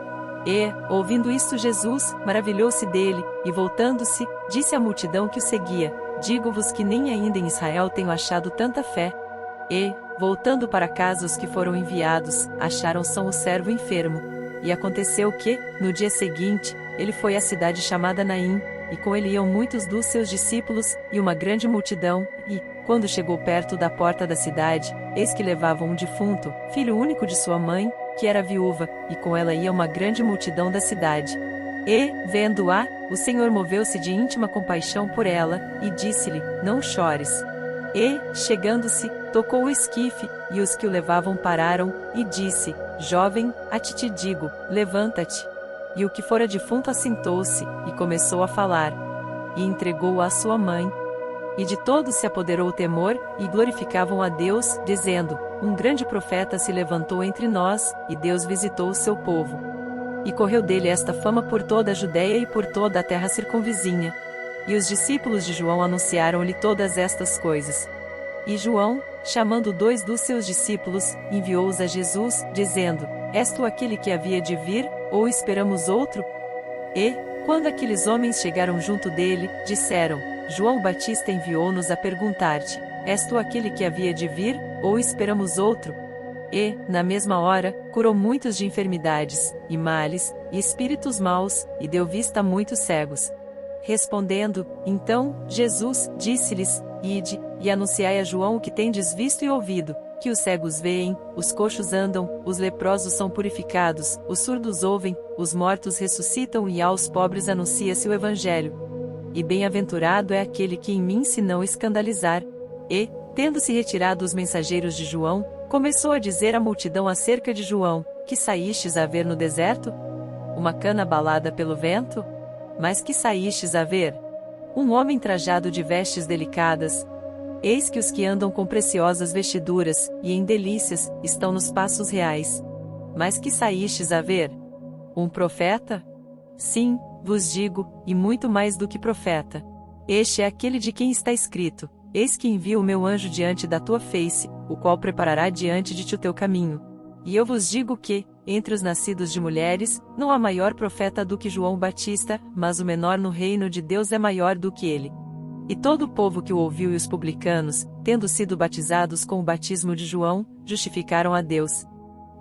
E, ouvindo isto, Jesus maravilhou-se dele, e voltando-se, disse à multidão que o seguia: digo-vos que nem ainda em Israel tenho achado tanta fé. E, voltando para casa os que foram enviados, acharam São o servo enfermo. E aconteceu que, no dia seguinte, ele foi à cidade chamada Naim, e com ele iam muitos dos seus discípulos, e uma grande multidão, e, quando chegou perto da porta da cidade, eis que levavam um defunto, filho único de sua mãe, que era viúva, e com ela ia uma grande multidão da cidade. E, vendo-a, o Senhor moveu-se de íntima compaixão por ela, e disse-lhe: não chores. E, chegando-se, tocou o esquife, e os que o levavam pararam, e disse: jovem, a ti te digo, levanta-te. E o que fora defunto assentou-se, e começou a falar. E entregou-o à sua mãe. E de todos se apoderou o temor, e glorificavam a Deus, dizendo: um grande profeta se levantou entre nós, e Deus visitou o seu povo. E correu dele esta fama por toda a Judéia e por toda a terra circunvizinha. E os discípulos de João anunciaram-lhe todas estas coisas. E João, chamando 2 dos seus discípulos, enviou-os a Jesus, dizendo: és tu aquele que havia de vir, ou esperamos outro? E, quando aqueles homens chegaram junto dele, disseram: João Batista enviou-nos a perguntar-te: és tu aquele que havia de vir, ou esperamos outro? E, na mesma hora, curou muitos de enfermidades, e males, e espíritos maus, e deu vista a muitos cegos. Respondendo, então, Jesus, disse-lhes: ide, e anunciai a João o que tendes visto e ouvido, que os cegos veem, os coxos andam, os leprosos são purificados, os surdos ouvem, os mortos ressuscitam e aos pobres anuncia-se o Evangelho. E bem-aventurado é aquele que em mim se não escandalizar. E, tendo-se retirado os mensageiros de João, começou a dizer à multidão acerca de João: que saístes a ver no deserto? Uma cana abalada pelo vento? Mas que saístes a ver? Um homem trajado de vestes delicadas? Eis que os que andam com preciosas vestiduras, e em delícias, estão nos passos reais. Mas que saístes a ver? Um profeta? Sim, vos digo, e muito mais do que profeta. Este é aquele de quem está escrito: eis que envio o meu anjo diante da tua face, o qual preparará diante de ti o teu caminho. E eu vos digo que, entre os nascidos de mulheres, não há maior profeta do que João Batista, mas o menor no reino de Deus é maior do que ele. E todo o povo que o ouviu e os publicanos, tendo sido batizados com o batismo de João, justificaram a Deus.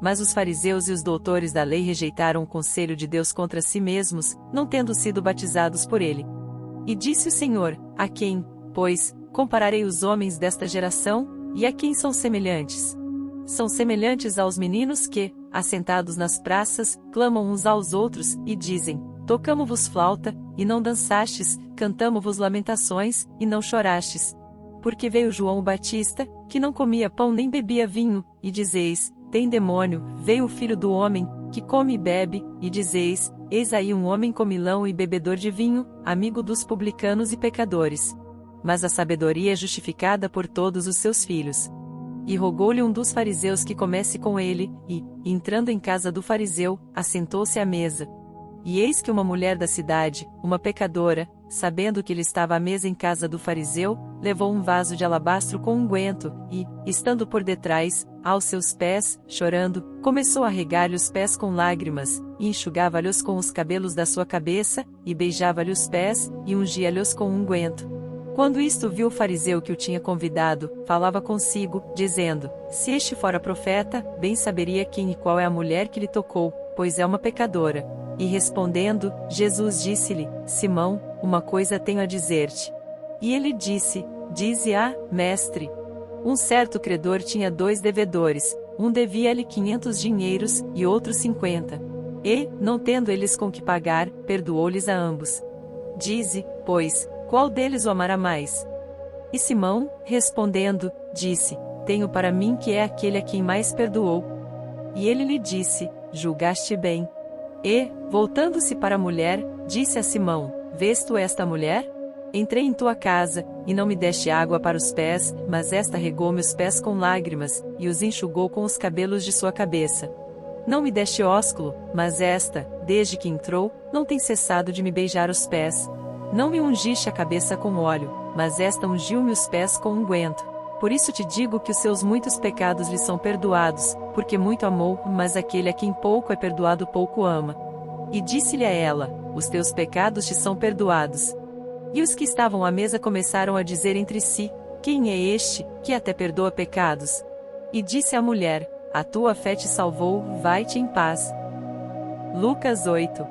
Mas os fariseus e os doutores da lei rejeitaram o conselho de Deus contra si mesmos, não tendo sido batizados por ele. E disse o Senhor: a quem, pois, compararei os homens desta geração, e a quem são semelhantes? São semelhantes aos meninos que, assentados nas praças, clamam uns aos outros, e dizem: tocamo-vos flauta, e não dançastes, cantamo-vos lamentações, e não chorastes. Porque veio João o Batista, que não comia pão nem bebia vinho, e dizeis: tem demônio. Veio o Filho do Homem, que come e bebe, e dizeis: eis aí um homem comilão e bebedor de vinho, amigo dos publicanos e pecadores. Mas a sabedoria é justificada por todos os seus filhos. E rogou-lhe um dos fariseus que comesse com ele, e, entrando em casa do fariseu, assentou-se à mesa. E eis que uma mulher da cidade, uma pecadora, sabendo que ele estava à mesa em casa do fariseu, levou um vaso de alabastro com unguento, e, estando por detrás, aos seus pés, chorando, começou a regar-lhe os pés com lágrimas, e enxugava-lhes com os cabelos da sua cabeça, e beijava-lhe os pés, e ungia-lhes com unguento. Quando isto viu o fariseu que o tinha convidado, falava consigo, dizendo: se este fora profeta, bem saberia quem e qual é a mulher que lhe tocou, pois é uma pecadora. E respondendo, Jesus disse-lhe: Simão, uma coisa tenho a dizer-te. E ele disse: dize-a, mestre. Um certo credor tinha 2 devedores, um devia-lhe 500 dinheiros, e outro 50. E, não tendo eles com que pagar, perdoou-lhes a ambos. Dize, pois, qual deles o amará mais? E Simão, respondendo, disse, tenho para mim que é aquele a quem mais perdoou. E ele lhe disse, julgaste bem. E, voltando-se para a mulher, disse a Simão, vês tu esta mulher? Entrei em tua casa, e não me deste água para os pés, mas esta regou-me os pés com lágrimas, e os enxugou com os cabelos de sua cabeça. Não me deste ósculo, mas esta, desde que entrou, não tem cessado de me beijar os pés. Não me ungiste a cabeça com óleo, mas esta ungiu-me os pés com unguento. Por isso te digo que os seus muitos pecados lhe são perdoados, porque muito amou, mas aquele a quem pouco é perdoado pouco ama. E disse-lhe a ela, os teus pecados te são perdoados. E os que estavam à mesa começaram a dizer entre si, quem é este, que até perdoa pecados? E disse a mulher, a tua fé te salvou, vai-te em paz. Lucas 8.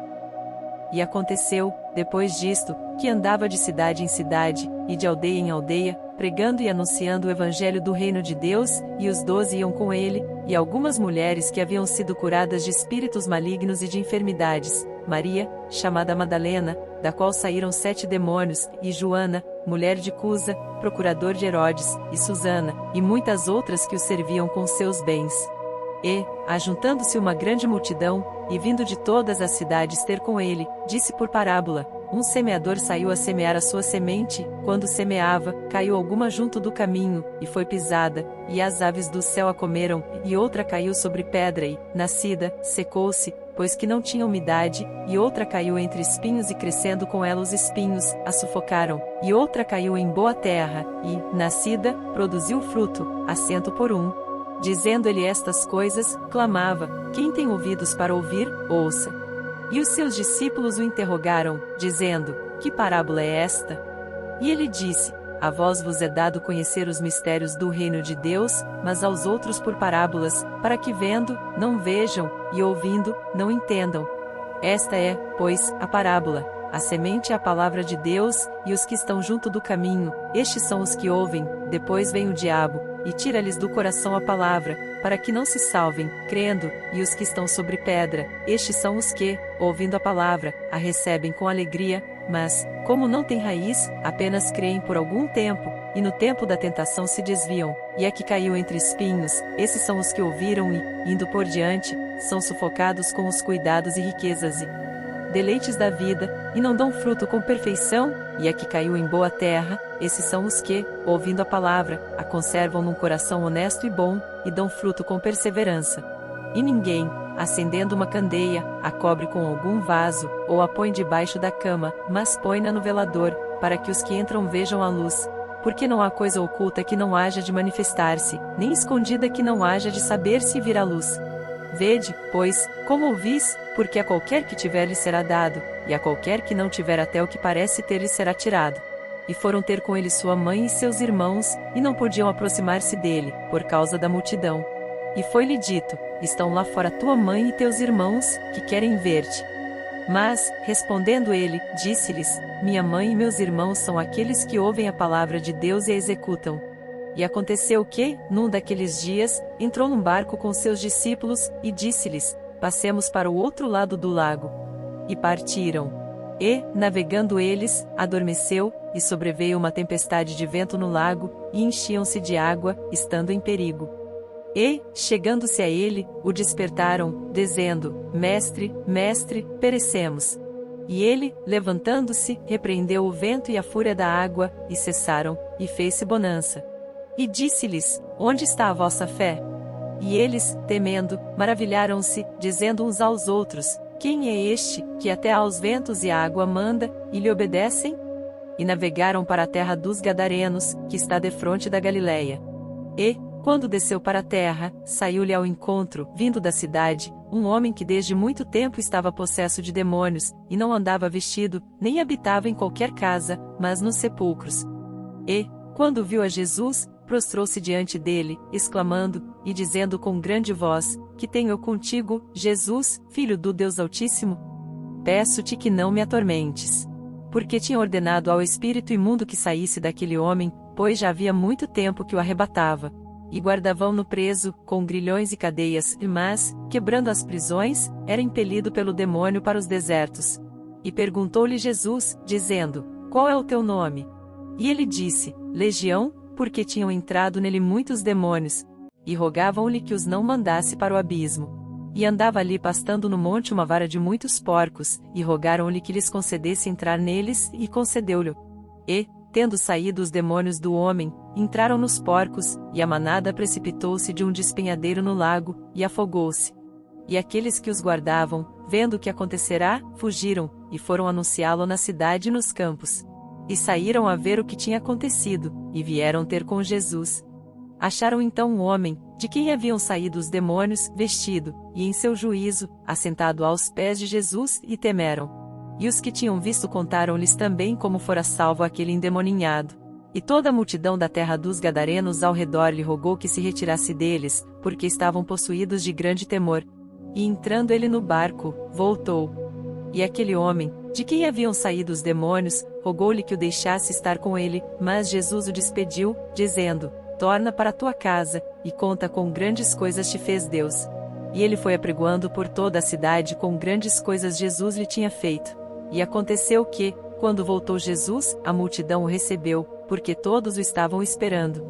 E aconteceu, depois disto, que andava de cidade em cidade, e de aldeia em aldeia, pregando e anunciando o evangelho do reino de Deus, e os 12 iam com ele, e algumas mulheres que haviam sido curadas de espíritos malignos e de enfermidades, Maria, chamada Madalena, da qual saíram 7 demônios, e Joana, mulher de Cusa, procurador de Herodes, e Susana, e muitas outras que o serviam com seus bens. E, ajuntando-se uma grande multidão, e vindo de todas as cidades ter com ele, disse por parábola, um semeador saiu a semear a sua semente, quando semeava, caiu alguma junto do caminho, e foi pisada, e as aves do céu a comeram, e outra caiu sobre pedra e, nascida, secou-se, pois que não tinha umidade, e outra caiu entre espinhos e crescendo com ela os espinhos, a sufocaram, e outra caiu em boa terra, e, nascida, produziu fruto, a 100 por 1. Dizendo ele estas coisas, clamava, quem tem ouvidos para ouvir, ouça. E os seus discípulos o interrogaram, dizendo, que parábola é esta? E ele disse, a vós vos é dado conhecer os mistérios do reino de Deus, mas aos outros por parábolas, para que vendo, não vejam, e ouvindo, não entendam. Esta é, pois, a parábola. A semente é a palavra de Deus, e os que estão junto do caminho, estes são os que ouvem, depois vem o diabo, e tira-lhes do coração a palavra, para que não se salvem, crendo, e os que estão sobre pedra, estes são os que, ouvindo a palavra, a recebem com alegria, mas, como não têm raiz, apenas creem por algum tempo, e no tempo da tentação se desviam, e a que caiu entre espinhos, esses são os que ouviram e, indo por diante, são sufocados com os cuidados e riquezas e deleites da vida, e não dão fruto com perfeição, e a que caiu em boa terra, esses são os que, ouvindo a palavra, a conservam num coração honesto e bom, e dão fruto com perseverança. E ninguém, acendendo uma candeia, a cobre com algum vaso, ou a põe debaixo da cama, mas põe-na no velador, para que os que entram vejam a luz. Porque não há coisa oculta que não haja de manifestar-se, nem escondida que não haja de saber-se e vir à luz. Vede, pois, como ouvis, porque a qualquer que tiver lhe será dado, e a qualquer que não tiver até o que parece ter lhe será tirado. E foram ter com ele sua mãe e seus irmãos, e não podiam aproximar-se dele, por causa da multidão. E foi-lhe dito, estão lá fora tua mãe e teus irmãos, que querem ver-te. Mas, respondendo ele, disse-lhes, minha mãe e meus irmãos são aqueles que ouvem a palavra de Deus e a executam. E aconteceu que, num daqueles dias, entrou num barco com seus discípulos, e disse-lhes, passemos para o outro lado do lago. E partiram. E, navegando eles, adormeceu, e sobreveio uma tempestade de vento no lago, e enchiam-se de água, estando em perigo. E, chegando-se a ele, o despertaram, dizendo, Mestre, Mestre, perecemos. E ele, levantando-se, repreendeu o vento e a fúria da água, e cessaram, e fez-se bonança. E disse-lhes, onde está a vossa fé? E eles, temendo, maravilharam-se, dizendo uns aos outros, quem é este, que até aos ventos e à água manda, e lhe obedecem? E navegaram para a terra dos Gadarenos, que está defronte da Galileia. E, quando desceu para a terra, saiu-lhe ao encontro, vindo da cidade, um homem que desde muito tempo estava possesso de demônios, e não andava vestido, nem habitava em qualquer casa, mas nos sepulcros. E, quando viu a Jesus, prostrou-se diante dele, exclamando, e dizendo com grande voz, que tenho eu contigo, Jesus, Filho do Deus Altíssimo? Peço-te que não me atormentes. Porque tinha ordenado ao espírito imundo que saísse daquele homem, pois já havia muito tempo que o arrebatava. E guardavam-no preso, com grilhões e cadeias, mas, quebrando as prisões, era impelido pelo demônio para os desertos. E perguntou-lhe Jesus, dizendo: Qual é o teu nome? E ele disse: Legião, porque tinham entrado nele muitos demônios, e rogavam-lhe que os não mandasse para o abismo. E andava ali pastando no monte uma vara de muitos porcos, e rogaram-lhe que lhes concedesse entrar neles, e concedeu-lhe. E, tendo saído os demônios do homem, entraram nos porcos, e a manada precipitou-se de um despenhadeiro no lago, e afogou-se. E aqueles que os guardavam, vendo o que acontecerá, fugiram, e foram anunciá-lo na cidade e nos campos. E saíram a ver o que tinha acontecido, e vieram ter com Jesus. Acharam então um homem, de quem haviam saído os demônios, vestido, e em seu juízo, assentado aos pés de Jesus, e temeram. E os que tinham visto contaram-lhes também como fora salvo aquele endemoninhado. E toda a multidão da terra dos Gadarenos ao redor lhe rogou que se retirasse deles, porque estavam possuídos de grande temor. E entrando ele no barco, voltou. E aquele homem, de quem haviam saído os demônios, rogou-lhe que o deixasse estar com ele, mas Jesus o despediu, dizendo: Torna para tua casa, e conta quão grandes coisas te fez Deus. E ele foi apregoando por toda a cidade quão grandes coisas Jesus lhe tinha feito. E aconteceu que, quando voltou Jesus, a multidão o recebeu, porque todos o estavam esperando.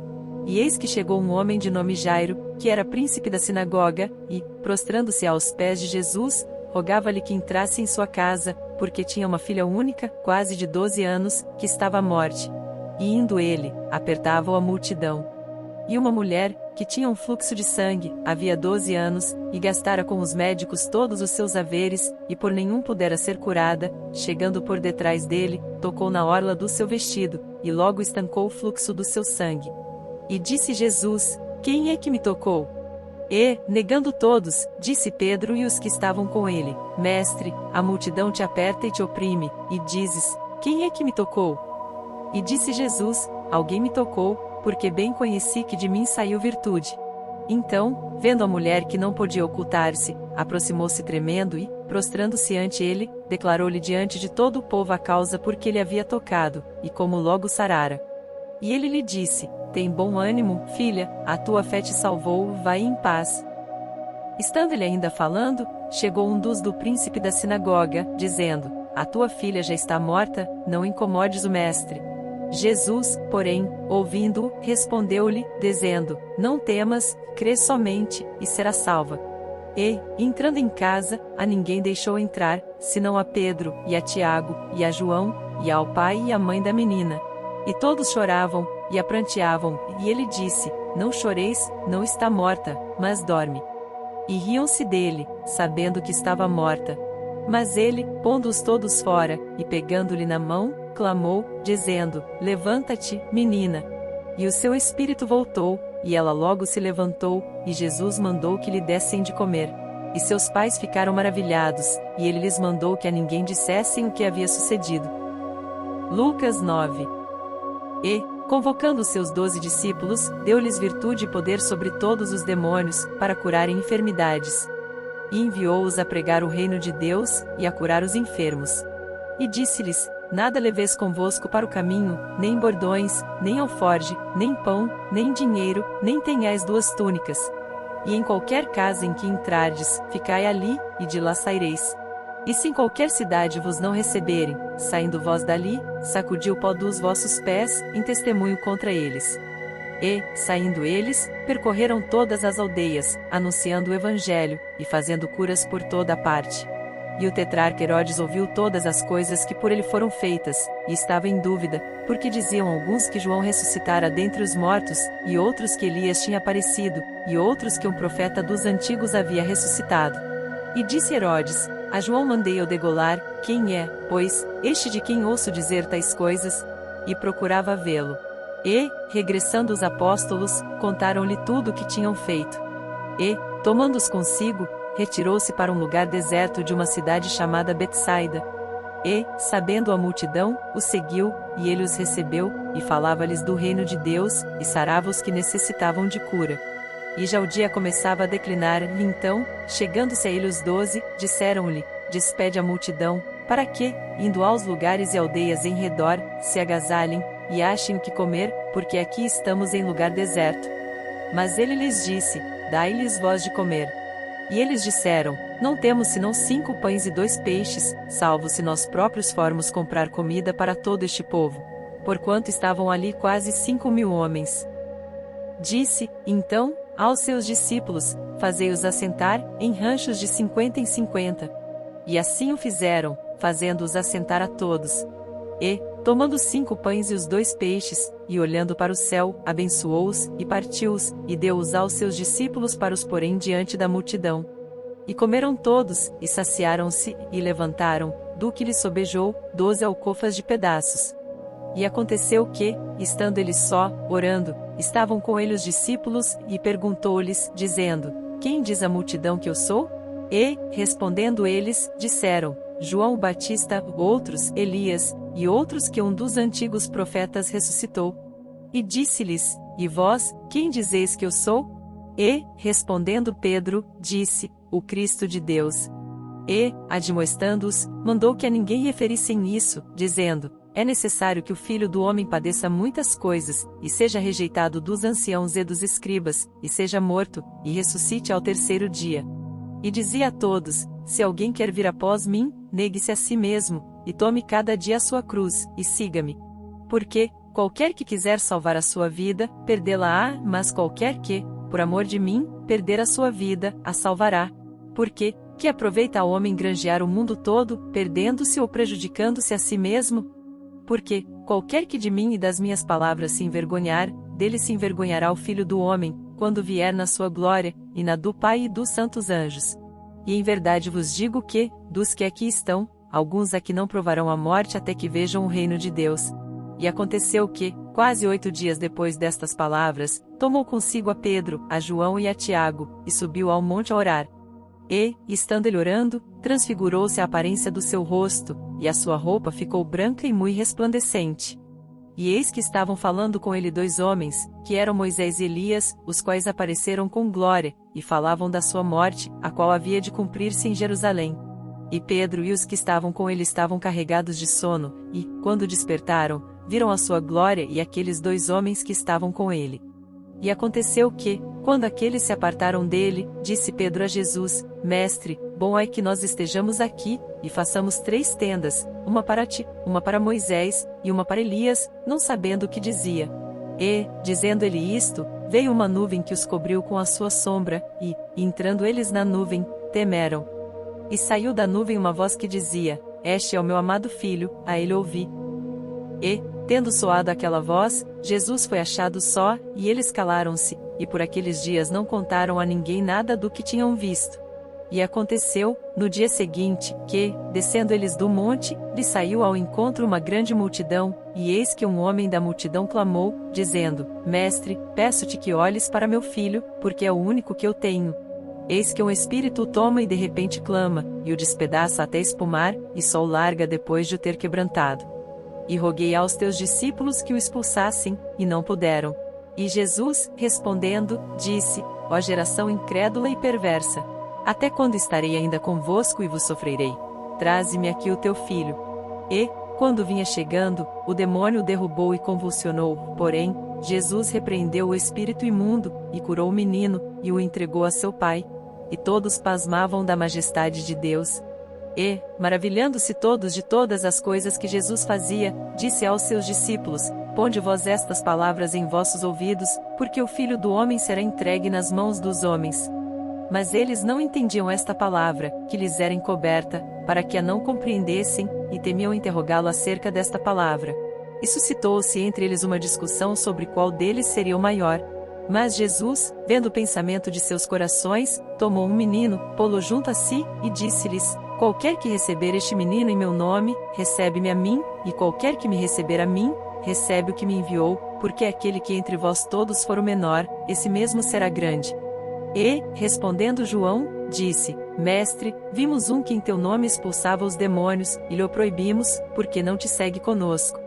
E eis que chegou um homem de nome Jairo, que era príncipe da sinagoga, e, prostrando-se aos pés de Jesus, rogava-lhe que entrasse em sua casa, porque tinha uma filha única, quase de 12 anos, que estava à morte. E indo ele, apertava-o a multidão. E uma mulher, que tinha um fluxo de sangue, havia 12 anos, e gastara com os médicos todos os seus haveres, e por nenhum pudera ser curada, chegando por detrás dele, tocou na orla do seu vestido, e logo estancou o fluxo do seu sangue. E disse Jesus: Quem é que me tocou? E, negando todos, disse Pedro e os que estavam com ele: Mestre, a multidão te aperta e te oprime, e dizes: Quem é que me tocou? E disse Jesus: Alguém me tocou, porque bem conheci que de mim saiu virtude. Então, vendo a mulher que não podia ocultar-se, aproximou-se tremendo e, prostrando-se ante ele, declarou-lhe diante de todo o povo a causa por que ele havia tocado, e como logo sarara. E ele lhe disse: Tem bom ânimo, filha, a tua fé te salvou, vai em paz. Estando ele ainda falando, chegou um dos do príncipe da sinagoga, dizendo: A tua filha já está morta, não incomodes o mestre. Jesus, porém, ouvindo-o, respondeu-lhe, dizendo: Não temas, crê somente, e será salva. E, entrando em casa, a ninguém deixou entrar, senão a Pedro, e a Tiago, e a João, e ao pai e à mãe da menina. E todos choravam, e a pranteavam, e ele disse: Não choreis, não está morta, mas dorme. E riam-se dele, sabendo que estava morta. Mas ele, pondo-os todos fora, e pegando-lhe na mão, clamou, dizendo: Levanta-te, menina. E o seu espírito voltou, e ela logo se levantou, e Jesus mandou que lhe dessem de comer. E seus pais ficaram maravilhados, e ele lhes mandou que a ninguém dissessem o que havia sucedido. Lucas 9. E, convocando os seus 12 discípulos, deu-lhes virtude e poder sobre todos os demônios, para curarem enfermidades. E enviou-os a pregar o reino de Deus, e a curar os enfermos. E disse-lhes: Nada leveis convosco para o caminho, nem bordões, nem alforge, nem pão, nem dinheiro, nem tenhais 2 túnicas. E em qualquer casa em que entrardes, ficai ali, e de lá saireis. E se em qualquer cidade vos não receberem, saindo vós dali, sacudi o pó dos vossos pés, em testemunho contra eles. E, saindo eles, percorreram todas as aldeias, anunciando o evangelho, e fazendo curas por toda a parte. E o tetrarca Herodes ouviu todas as coisas que por ele foram feitas, e estava em dúvida, porque diziam alguns que João ressuscitara dentre os mortos, e outros que Elias tinha aparecido, e outros que um profeta dos antigos havia ressuscitado. E disse Herodes: A João mandei eu degolar, quem é, pois, este de quem ouço dizer tais coisas? E procurava vê-lo. E, regressando os apóstolos, contaram-lhe tudo o que tinham feito. E, tomando-os consigo, retirou-se para um lugar deserto de uma cidade chamada Betsaida. E, sabendo a multidão, os seguiu, e ele os recebeu, e falava-lhes do reino de Deus, e sarava os que necessitavam de cura. E já o dia começava a declinar, e então, chegando-se a ele os 12, disseram-lhe: Despede a multidão, para que, indo aos lugares e aldeias em redor, se agasalhem, e achem o que comer, porque aqui estamos em lugar deserto. Mas ele lhes disse: Dai-lhes vós de comer. E eles disseram: Não temos senão 5 pães e 2 peixes, salvo se nós próprios formos comprar comida para todo este povo. Porquanto estavam ali quase 5.000 homens. Disse, então, aos seus discípulos: Fazei-os assentar, em ranchos de 50 em 50. E assim o fizeram, fazendo-os assentar a todos. E, tomando os 5 pães e os 2 peixes, e olhando para o céu, abençoou-os, e partiu-os, e deu-os aos seus discípulos para os porem diante da multidão. E comeram todos, e saciaram-se, e levantaram, do que lhes sobejou, 12 alcofas de pedaços. E aconteceu que, estando eles só, orando, estavam com ele os discípulos, e perguntou-lhes, dizendo: Quem diz a multidão que eu sou? E, respondendo eles, disseram: João o Batista, outros, Elias, e outros que um dos antigos profetas ressuscitou. E disse-lhes: E vós, quem dizeis que eu sou? E, respondendo Pedro, disse: O Cristo de Deus. E, admoestando-os, mandou que a ninguém referissem isso, dizendo: É necessário que o Filho do Homem padeça muitas coisas, e seja rejeitado dos anciãos e dos escribas, e seja morto, e ressuscite ao terceiro dia. E dizia a todos: Se alguém quer vir após mim, negue-se a si mesmo, e tome cada dia a sua cruz, e siga-me. Porque, qualquer que quiser salvar a sua vida, perdê-la-á, mas qualquer que, por amor de mim, perder a sua vida, a salvará. Porque, que aproveita ao homem granjear o mundo todo, perdendo-se ou prejudicando-se a si mesmo? Porque, qualquer que de mim e das minhas palavras se envergonhar, dele se envergonhará o Filho do Homem, quando vier na sua glória, e na do Pai e dos santos anjos. E em verdade vos digo que, dos que aqui estão, alguns aqui não provarão a morte até que vejam o reino de Deus. E aconteceu que, quase 8 dias depois destas palavras, tomou consigo a Pedro, a João e a Tiago, e subiu ao monte a orar. E, estando ele orando, transfigurou-se a aparência do seu rosto, e a sua roupa ficou branca e muito resplandecente. E eis que estavam falando com ele 2 homens, que eram Moisés e Elias, os quais apareceram com glória, e falavam da sua morte, a qual havia de cumprir-se em Jerusalém. E Pedro e os que estavam com ele estavam carregados de sono, e, quando despertaram, viram a sua glória e aqueles 2 homens que estavam com ele. E aconteceu que, quando aqueles se apartaram dele, disse Pedro a Jesus: Mestre, bom é que nós estejamos aqui, e façamos 3 tendas, uma para ti, uma para Moisés, e uma para Elias, não sabendo o que dizia. E, dizendo ele isto, veio uma nuvem que os cobriu com a sua sombra, e, entrando eles na nuvem, temeram. E saiu da nuvem uma voz que dizia: Este é o meu amado filho, a ele ouvi. E, tendo soado aquela voz, Jesus foi achado só, e eles calaram-se, e por aqueles dias não contaram a ninguém nada do que tinham visto. E aconteceu, no dia seguinte, que, descendo eles do monte, lhe saiu ao encontro uma grande multidão, e eis que um homem da multidão clamou, dizendo: Mestre, peço-te que olhes para meu filho, porque é o único que eu tenho. Eis que um espírito o toma e de repente clama, e o despedaça até espumar, e só o larga depois de o ter quebrantado. E roguei aos teus discípulos que o expulsassem, e não puderam. E Jesus, respondendo, disse: Ó geração incrédula e perversa! Até quando estarei ainda convosco e vos sofrerei? Traze-me aqui o teu filho. E, quando vinha chegando, o demônio o derrubou e convulsionou, porém, Jesus repreendeu o espírito imundo, e curou o menino, e o entregou a seu pai. E todos pasmavam da majestade de Deus. E, maravilhando-se todos de todas as coisas que Jesus fazia, disse aos seus discípulos: Ponde vós estas palavras em vossos ouvidos, porque o Filho do Homem será entregue nas mãos dos homens. Mas eles não entendiam esta palavra, que lhes era encoberta, para que a não compreendessem, e temiam interrogá-lo acerca desta palavra. E suscitou-se entre eles uma discussão sobre qual deles seria o maior. Mas Jesus, vendo o pensamento de seus corações, tomou um menino, pô-lo junto a si, e disse-lhes: Qualquer que receber este menino em meu nome, recebe-me a mim, e qualquer que me receber a mim, recebe o que me enviou, porque aquele que entre vós todos for o menor, esse mesmo será grande. E, respondendo João, disse: Mestre, vimos um que em teu nome expulsava os demônios, e lhe o proibimos, porque não te segue conosco.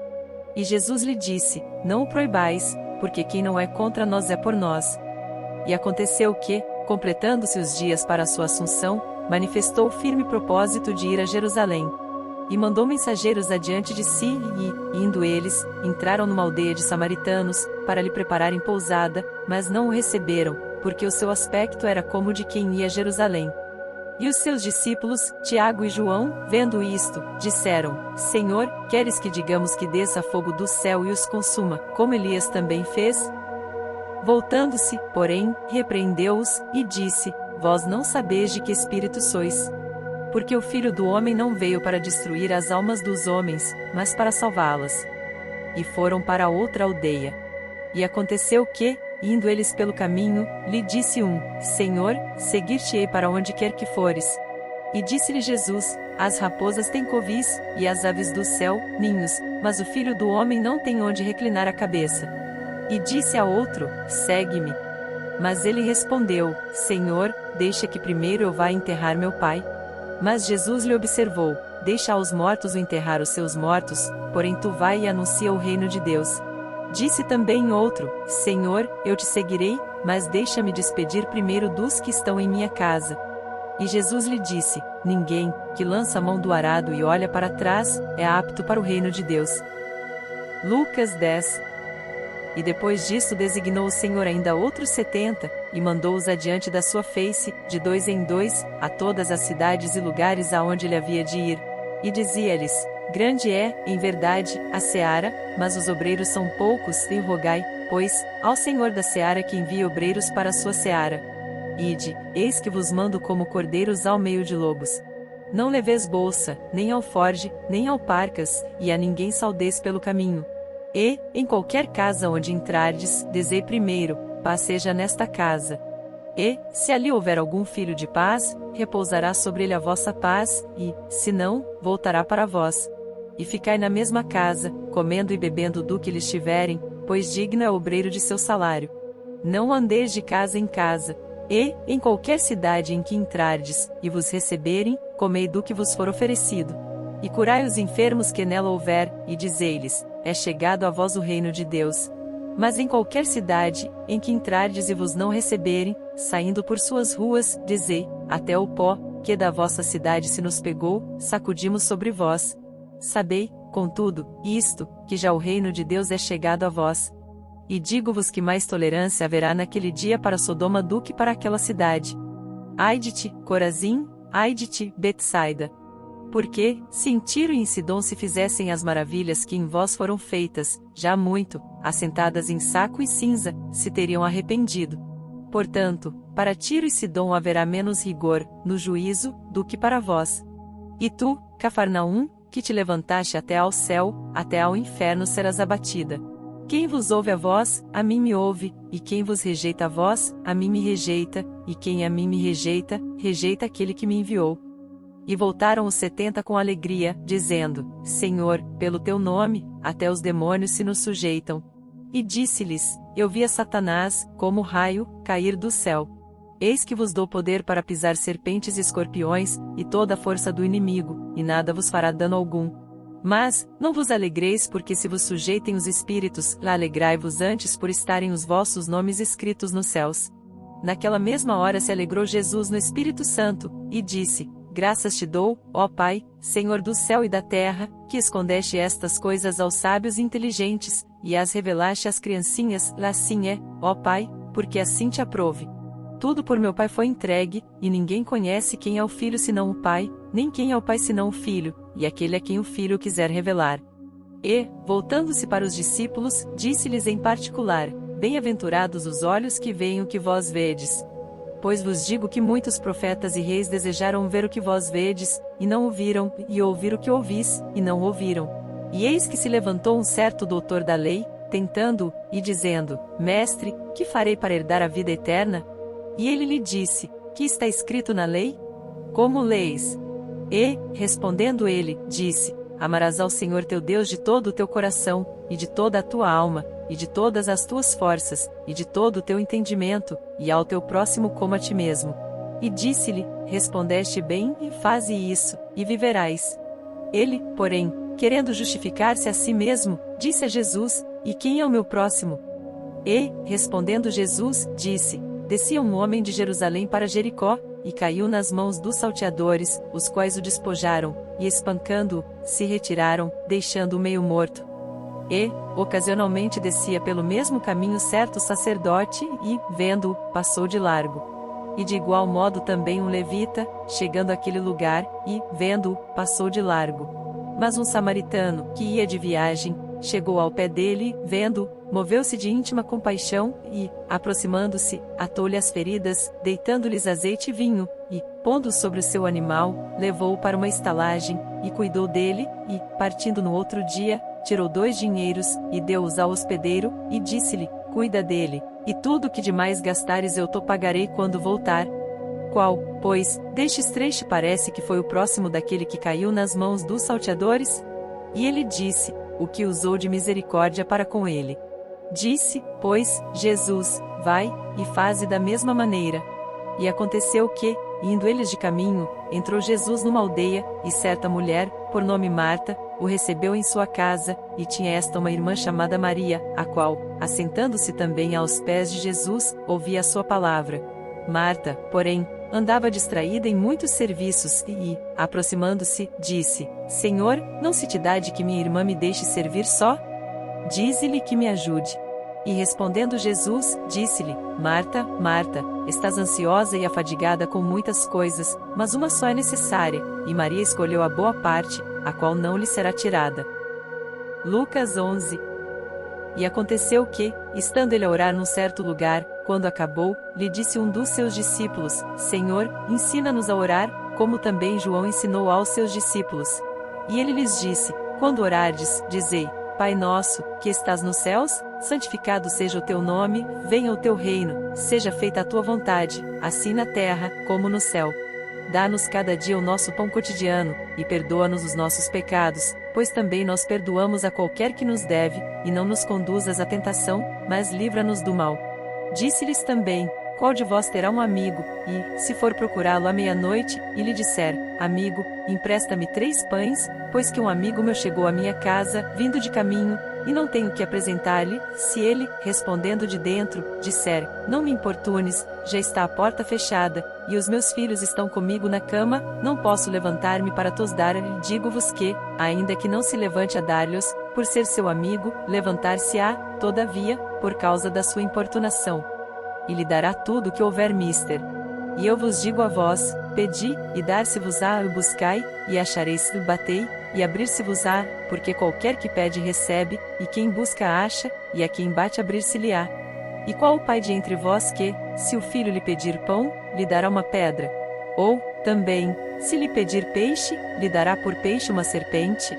E Jesus lhe disse: Não o proibais, porque quem não é contra nós é por nós. E aconteceu que, completando-se os dias para a sua assunção, manifestou o firme propósito de ir a Jerusalém. E mandou mensageiros adiante de si, e, indo eles, entraram numa aldeia de samaritanos, para lhe prepararem pousada, mas não o receberam, porque o seu aspecto era como de quem ia a Jerusalém. E os seus discípulos, Tiago e João, vendo isto, disseram: Senhor, queres que digamos que desça fogo do céu e os consuma, como Elias também fez? Voltando-se, porém, repreendeu-os, e disse: Vós não sabeis de que espírito sois. Porque o Filho do Homem não veio para destruir as almas dos homens, mas para salvá-las. E foram para outra aldeia. E aconteceu que, indo eles pelo caminho, lhe disse um: Senhor, seguir-te-ei para onde quer que fores. E disse-lhe Jesus: As raposas têm covis, e as aves do céu, ninhos, mas o Filho do Homem não tem onde reclinar a cabeça. E disse a outro: Segue-me. Mas ele respondeu: Senhor, deixa que primeiro eu vá enterrar meu pai. Mas Jesus lhe observou: Deixa aos mortos o enterrar os seus mortos, porém tu vai e anuncia o reino de Deus. Disse também outro: Senhor, eu te seguirei, mas deixa-me despedir primeiro dos que estão em minha casa. E Jesus lhe disse: Ninguém, que lança a mão do arado e olha para trás, é apto para o reino de Deus. Lucas 10. E depois disso designou o Senhor ainda outros 70, e mandou-os adiante da sua face, de 2 em 2, a todas as cidades e lugares aonde ele havia de ir. E dizia-lhes: Grande é, em verdade, a seara, mas os obreiros são poucos, e rogai, pois, ao Senhor da seara que envie obreiros para a sua seara. Ide, eis que vos mando como cordeiros ao meio de lobos. Não leveis bolsa, nem alforge, nem alparcas, e a ninguém saudeis pelo caminho. E, em qualquer casa onde entrardes, dizei primeiro: paz seja nesta casa. E, se ali houver algum filho de paz, repousará sobre ele a vossa paz, e, se não, voltará para vós. E ficai na mesma casa, comendo e bebendo do que lhes tiverem, pois digno é o obreiro de seu salário. Não andeis de casa em casa. E, em qualquer cidade em que entrardes, e vos receberem, comei do que vos for oferecido. E curai os enfermos que nela houver, e dizei-lhes: é chegado a vós o reino de Deus. Mas em qualquer cidade, em que entrardes e vos não receberem, saindo por suas ruas, dizei: até o pó, que da vossa cidade se nos pegou, sacudimos sobre vós. Sabei, contudo, isto, que já o reino de Deus é chegado a vós. E digo-vos que mais tolerância haverá naquele dia para Sodoma do que para aquela cidade. Ai de ti, Corazim, ai de ti, Betsaida. Porque, se em Tiro e em Sidom se fizessem as maravilhas que em vós foram feitas, já muito, assentadas em saco e cinza, se teriam arrependido. Portanto, para Tiro e Sidom haverá menos rigor, no juízo, do que para vós. E tu, Cafarnaum, que te levantaste até ao céu, até ao inferno serás abatida. Quem vos ouve a vós, a mim me ouve, e quem vos rejeita a vós, a mim me rejeita, e quem a mim me rejeita, rejeita aquele que me enviou. E voltaram os 70 com alegria, dizendo: Senhor, pelo teu nome, até os demônios se nos sujeitam. E disse-lhes: Eu vi a Satanás, como raio, cair do céu. Eis que vos dou poder para pisar serpentes e escorpiões, e toda a força do inimigo, e nada vos fará dano algum. Mas, não vos alegreis porque se vos sujeitem os espíritos, lá alegrai-vos antes por estarem os vossos nomes escritos nos céus. Naquela mesma hora se alegrou Jesus no Espírito Santo, e disse: Graças te dou, ó Pai, Senhor do céu e da terra, que escondeste estas coisas aos sábios e inteligentes, e as revelaste às criancinhas. Assim é, ó Pai, porque assim te aprouve. Tudo por meu Pai foi entregue, e ninguém conhece quem é o Filho senão o Pai, nem quem é o Pai senão o Filho, e aquele a quem o Filho quiser revelar. E, voltando-se para os discípulos, disse-lhes em particular: Bem-aventurados os olhos que veem o que vós vedes. Pois vos digo que muitos profetas e reis desejaram ver o que vós vedes, e não o viram, e ouvir o que ouvis, e não ouviram. E eis que se levantou um certo doutor da lei, tentando-o, e dizendo: Mestre, que farei para herdar a vida eterna? E ele lhe disse: Que está escrito na lei? Como leis? E, respondendo ele, disse: Amarás ao Senhor teu Deus de todo o teu coração, e de toda a tua alma, e de todas as tuas forças, e de todo o teu entendimento, e ao teu próximo como a ti mesmo. E disse-lhe: Respondeste bem, e faze isso, e viverás. Ele, porém, querendo justificar-se a si mesmo, disse a Jesus: E quem é o meu próximo? E, respondendo Jesus, disse: Descia um homem de Jerusalém para Jericó, e caiu nas mãos dos salteadores, os quais o despojaram, e espancando-o, se retiraram, deixando-o meio morto. E, ocasionalmente descia pelo mesmo caminho certo sacerdote, e, vendo-o, passou de largo. e de igual modo também um levita, chegando àquele lugar, e, vendo-o, passou de largo. Mas um samaritano, que ia de viagem, chegou ao pé dele, vendo-o, moveu-se de íntima compaixão, e, aproximando-se, atou-lhe as feridas, deitando-lhes azeite e vinho, e, pondo sobre o seu animal, levou-o para uma estalagem, e cuidou dele, e, partindo no outro dia, tirou 2 dinheiros, e deu-os ao hospedeiro, e disse-lhe: cuida dele, e tudo o que demais gastares eu te pagarei quando voltar. Qual, pois, destes 3 te parece que foi o próximo daquele que caiu nas mãos dos salteadores? E ele disse: o que usou de misericórdia para com ele. Disse, pois, Jesus: vai, e faze da mesma maneira. E aconteceu que, indo eles de caminho, entrou Jesus numa aldeia, e certa mulher, por nome Marta, o recebeu em sua casa, e tinha esta uma irmã chamada Maria, a qual, assentando-se também aos pés de Jesus, ouvia a sua palavra. Marta, porém, andava distraída em muitos serviços e, aproximando-se, disse: Senhor, não se te dá de que minha irmã me deixe servir só? Dize-lhe que me ajude. E respondendo Jesus, disse-lhe: Marta, Marta, estás ansiosa e afadigada com muitas coisas, mas uma só é necessária, e Maria escolheu a boa parte, a qual não lhe será tirada. Lucas 11. E aconteceu que, estando ele a orar num certo lugar, quando acabou, lhe disse um dos seus discípulos: Senhor, ensina-nos a orar, como também João ensinou aos seus discípulos. E ele lhes disse: Quando orardes, dizei: Pai nosso, que estás nos céus, santificado seja o teu nome, venha o teu reino, seja feita a tua vontade, assim na terra, como no céu. Dá-nos cada dia o nosso pão cotidiano, e perdoa-nos os nossos pecados, pois também nós perdoamos a qualquer que nos deve, e não nos conduzas à tentação, mas livra-nos do mal. Disse-lhes também: Qual de vós terá um amigo, e, se for procurá-lo à meia-noite, e lhe disser: Amigo, empresta-me 3 pães, pois que um amigo meu chegou à minha casa, vindo de caminho, e não tenho que apresentar-lhe, se ele, respondendo de dentro, disser: Não me importunes, já está a porta fechada, e os meus filhos estão comigo na cama, não posso levantar-me para tos dar, digo-vos que, ainda que não se levante a dar-lhes, por ser seu amigo, levantar-se-á, todavia, por causa da sua importunação. E lhe dará tudo o que houver mister. E eu vos digo a vós: pedi, e dar-se-vos-á, e buscai, e achareis, e batei, e abrir-se-vos-á, porque qualquer que pede recebe, e quem busca acha, e a quem bate abrir-se-lhe-á. E qual o pai de entre vós que, se o filho lhe pedir pão, lhe dará uma pedra? Ou, também, se lhe pedir peixe, lhe dará por peixe uma serpente?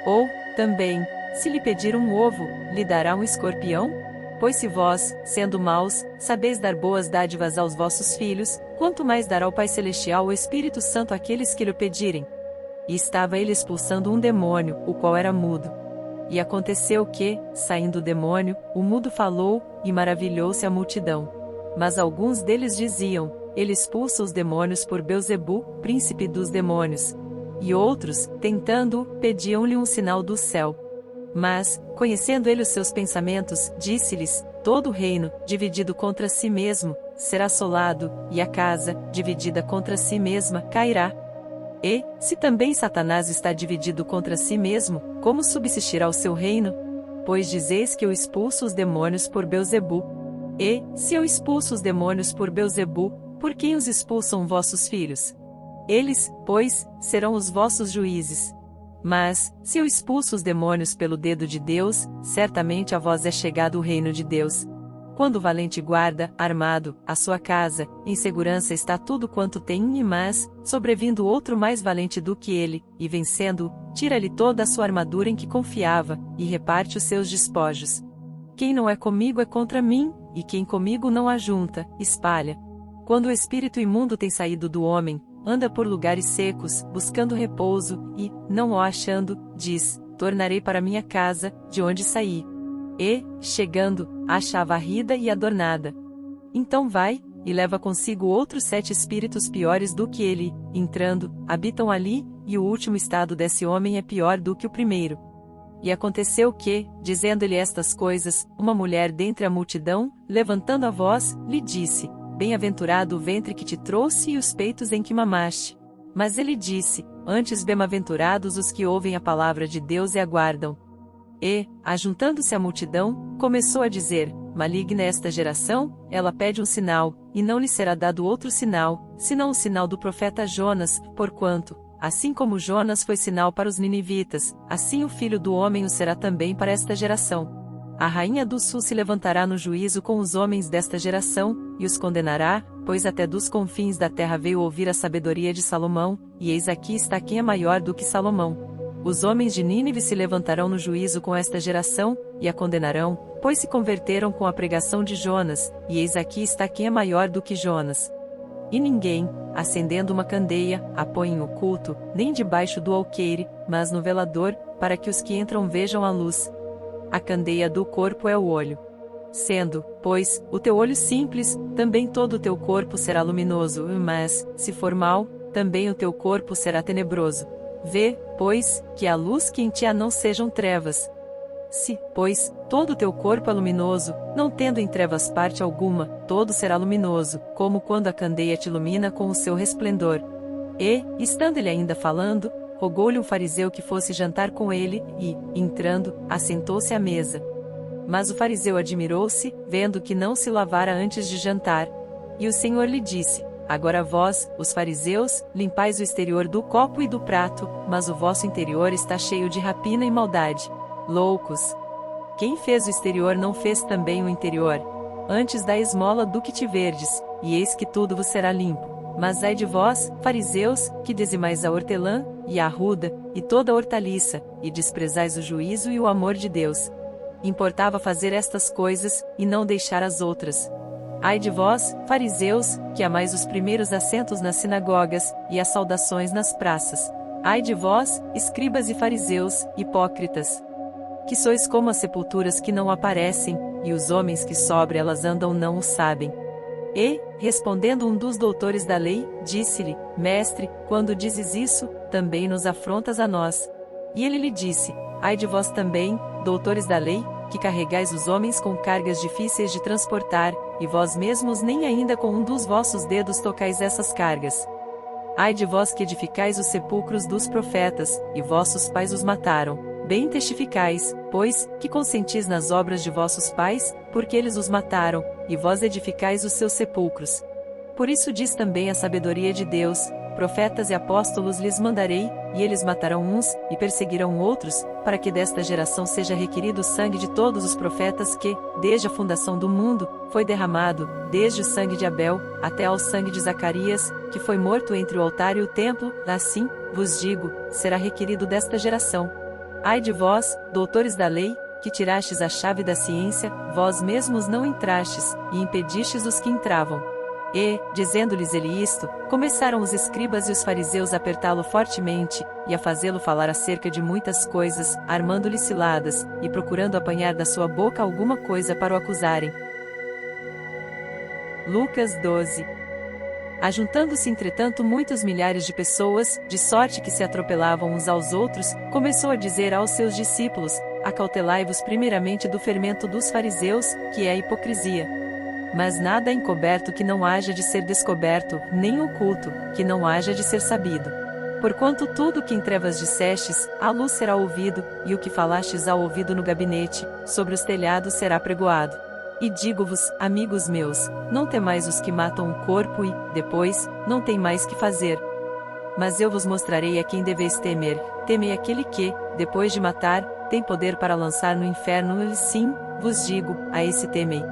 Ou, também, se lhe pedir um ovo, lhe dará um escorpião? Pois se vós, sendo maus, sabeis dar boas dádivas aos vossos filhos, quanto mais dará o Pai Celestial o Espírito Santo àqueles que lhe pedirem? E estava ele expulsando um demônio, o qual era mudo. E aconteceu que, saindo o demônio, o mudo falou, e maravilhou-se a multidão. Mas alguns deles diziam: Ele expulsa os demônios por Belzebu, príncipe dos demônios. E outros, tentando-o, pediam-lhe um sinal do céu. Mas, conhecendo ele os seus pensamentos, disse-lhes: Todo reino, dividido contra si mesmo, será assolado, e a casa, dividida contra si mesma, cairá. E, se também Satanás está dividido contra si mesmo, como subsistirá o seu reino? Pois dizeis que eu expulso os demônios por Belzebu. E, se eu expulso os demônios por Belzebu, por quem os expulsam vossos filhos? Eles, pois, serão os vossos juízes. Mas, se eu expulso os demônios pelo dedo de Deus, certamente a vós é chegado o reino de Deus. Quando o valente guarda, armado, a sua casa, em segurança está tudo quanto tem, mas, sobrevindo outro mais valente do que ele, e vencendo-o, tira-lhe toda a sua armadura em que confiava, e reparte os seus despojos. Quem não é comigo é contra mim, e quem comigo não ajunta, espalha. Quando o espírito imundo tem saído do homem, anda por lugares secos, buscando repouso, e, não o achando, diz: Tornarei para minha casa, de onde saí. E, chegando, acha-a varrida e adornada. Então vai, e leva consigo outros 7 espíritos piores do que ele, entrando, habitam ali, e o último estado desse homem é pior do que o primeiro. E aconteceu que, dizendo-lhe estas coisas, uma mulher dentre a multidão, levantando a voz, lhe disse: Bem-aventurado o ventre que te trouxe e os peitos em que mamaste. Mas ele disse: Antes bem-aventurados os que ouvem a palavra de Deus e aguardam. E, ajuntando-se a multidão, começou a dizer: maligna é esta geração, ela pede um sinal, e não lhe será dado outro sinal, senão o sinal do profeta Jonas, porquanto, assim como Jonas foi sinal para os ninivitas, assim o Filho do Homem o será também para esta geração. A rainha do sul se levantará no juízo com os homens desta geração, e os condenará, pois até dos confins da terra veio ouvir a sabedoria de Salomão, e eis aqui está quem é maior do que Salomão. Os homens de Nínive se levantarão no juízo com esta geração, e a condenarão, pois se converteram com a pregação de Jonas, e eis aqui está quem é maior do que Jonas. E ninguém, acendendo uma candeia, a põe em oculto, nem debaixo do alqueire, mas no velador, para que os que entram vejam a luz. A candeia do corpo é o olho. Sendo, pois, o teu olho simples, também todo o teu corpo será luminoso, mas, se for mau, também o teu corpo será tenebroso. Vê, pois, que a luz que em ti há não sejam trevas. Se, pois, todo o teu corpo é luminoso, não tendo em trevas parte alguma, todo será luminoso, como quando a candeia te ilumina com o seu resplendor. E, estando ele ainda falando, rogou-lhe um fariseu que fosse jantar com ele, e, entrando, assentou-se à mesa. Mas o fariseu admirou-se, vendo que não se lavara antes de jantar. E o Senhor lhe disse: agora vós, os fariseus, limpais o exterior do copo e do prato, mas o vosso interior está cheio de rapina e maldade. Loucos! Quem fez o exterior não fez também o interior? Antes da esmola do que tiverdes, e eis que tudo vos será limpo. Mas ai de vós, fariseus, que dizimais a hortelã, e a arruda, e toda a hortaliça, e desprezais o juízo e o amor de Deus. Importava fazer estas coisas, e não deixar as outras. Ai de vós, fariseus, que amais os primeiros assentos nas sinagogas, e as saudações nas praças. Ai de vós, escribas e fariseus, hipócritas! Que sois como as sepulturas que não aparecem, e os homens que sobre elas andam não o sabem. E, respondendo um dos doutores da lei, disse-lhe: Mestre, quando dizes isso, também nos afrontas a nós. E ele lhe disse: ai de vós também, doutores da lei, que carregais os homens com cargas difíceis de transportar, e vós mesmos nem ainda com um dos vossos dedos tocais essas cargas. Ai de vós que edificais os sepulcros dos profetas, e vossos pais os mataram. Bem testificais, pois, que consentis nas obras de vossos pais, porque eles os mataram, e vós edificais os seus sepulcros. Por isso diz também a sabedoria de Deus: profetas e apóstolos lhes mandarei, e eles matarão uns, e perseguirão outros, para que desta geração seja requerido o sangue de todos os profetas que, desde a fundação do mundo, foi derramado, desde o sangue de Abel, até ao sangue de Zacarias, que foi morto entre o altar e o templo, assim, vos digo, será requerido desta geração. Ai de vós, doutores da lei, que tirastes a chave da ciência, vós mesmos não entrastes, e impedistes os que entravam. E, dizendo-lhes ele isto, começaram os escribas e os fariseus a apertá-lo fortemente, e a fazê-lo falar acerca de muitas coisas, armando-lhe ciladas, e procurando apanhar da sua boca alguma coisa para o acusarem. Lucas 12. Ajuntando-se entretanto muitos milhares de pessoas, de sorte que se atropelavam uns aos outros, começou a dizer aos seus discípulos: acautelai-vos primeiramente do fermento dos fariseus, que é a hipocrisia. Mas nada é encoberto que não haja de ser descoberto, nem oculto, que não haja de ser sabido. Porquanto tudo o que em trevas dissestes, à luz será ouvido, e o que falastes ao ouvido no gabinete, sobre os telhados será pregoado. E digo-vos, amigos meus, não temais os que matam o corpo e, depois, não tem mais que fazer. Mas eu vos mostrarei a quem deveis temer: temei aquele que, depois de matar, tem poder para lançar no inferno, e sim, vos digo, a esse temei.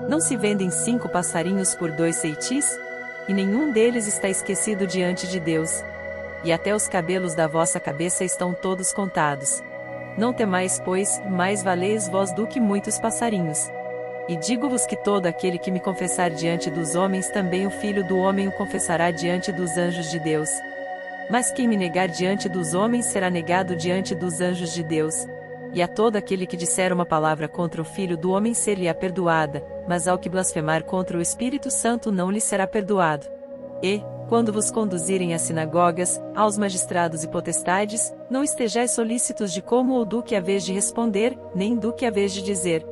Não se vendem 5 passarinhos por 2 ceitis? E nenhum deles está esquecido diante de Deus. E até os cabelos da vossa cabeça estão todos contados. Não temais, pois, mais valeis vós do que muitos passarinhos. E digo-vos que todo aquele que me confessar diante dos homens, também o Filho do Homem o confessará diante dos anjos de Deus. Mas quem me negar diante dos homens será negado diante dos anjos de Deus. E a todo aquele que disser uma palavra contra o Filho do Homem ser-lhe-á perdoada, mas ao que blasfemar contra o Espírito Santo não lhe será perdoado. E, quando vos conduzirem às sinagogas, aos magistrados e potestades, não estejais solícitos de como ou do que haveis de responder, nem do que haveis de dizer.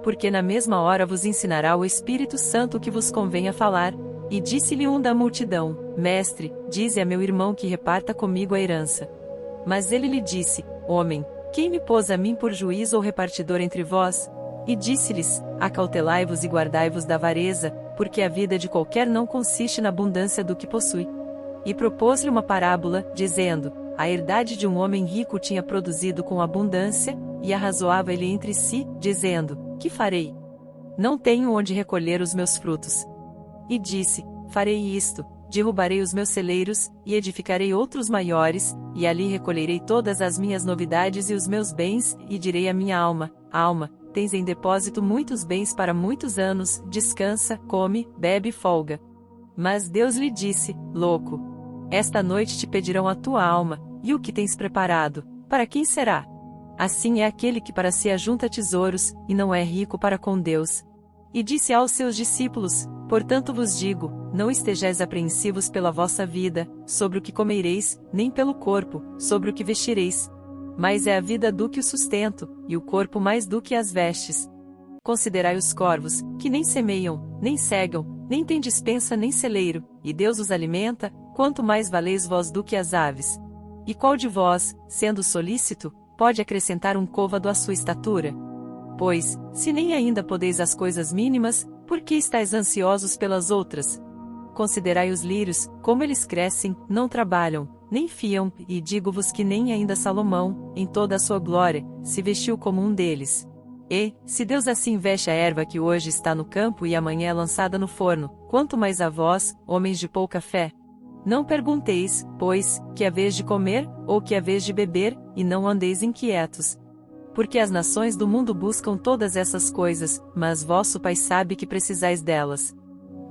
Porque na mesma hora vos ensinará o Espírito Santo o que vos convenha falar. E disse-lhe um da multidão: Mestre, dize a meu irmão que reparta comigo a herança. Mas ele lhe disse: Homem, Quem me pôs a mim por juiz ou repartidor entre vós? E disse-lhes: Acautelai-vos e guardai-vos da avareza, porque a vida de qualquer não consiste na abundância do que possui. E propôs-lhe uma parábola, dizendo: A herdade de um homem rico tinha produzido com abundância, e arrazoava ele entre si, dizendo: Que farei? Não tenho onde recolher os meus frutos. E disse: Farei isto: derrubarei os meus celeiros, e edificarei outros maiores, e ali recolherei todas as minhas novidades e os meus bens, e direi à minha alma: Alma, tens em depósito muitos bens para muitos anos, descansa, come, bebe e folga. Mas Deus lhe disse: Louco! Esta noite te pedirão a tua alma, e o que tens preparado, para quem será? Assim é aquele que para si ajunta tesouros, e não é rico para com Deus. E disse aos seus discípulos: Portanto vos digo, não estejais apreensivos pela vossa vida, sobre o que comereis, nem pelo corpo, sobre o que vestireis. Mais é a vida do que o sustento, e o corpo mais do que as vestes. Considerai os corvos, que nem semeiam, nem cegam, nem têm despensa nem celeiro, e Deus os alimenta, quanto mais valeis vós do que as aves. E qual de vós, sendo solícito, pode acrescentar um côvado à sua estatura? Pois, se nem ainda podeis as coisas mínimas, por que estáis ansiosos pelas outras? Considerai os lírios, como eles crescem, não trabalham, nem fiam, e digo-vos que nem ainda Salomão, em toda a sua glória, se vestiu como um deles. E, se Deus assim veste a erva que hoje está no campo e amanhã é lançada no forno, quanto mais a vós, homens de pouca fé? Não pergunteis, pois, que haveis de comer, ou que haveis de beber, e não andeis inquietos. Porque as nações do mundo buscam todas essas coisas, mas vosso Pai sabe que precisais delas.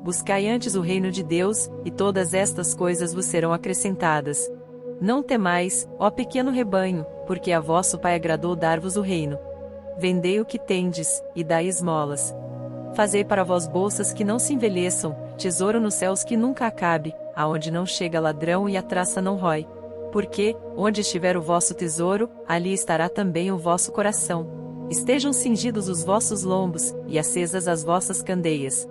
Buscai antes o reino de Deus, e todas estas coisas vos serão acrescentadas. Não temais, ó pequeno rebanho, porque a vosso Pai agradou dar-vos o reino. Vendei o que tendes, e dai esmolas. Fazei para vós bolsas que não se envelheçam, tesouro nos céus que nunca acabe, aonde não chega ladrão e a traça não rói. Porque, onde estiver o vosso tesouro, ali estará também o vosso coração. Estejam cingidos os vossos lombos, e acesas as vossas candeias.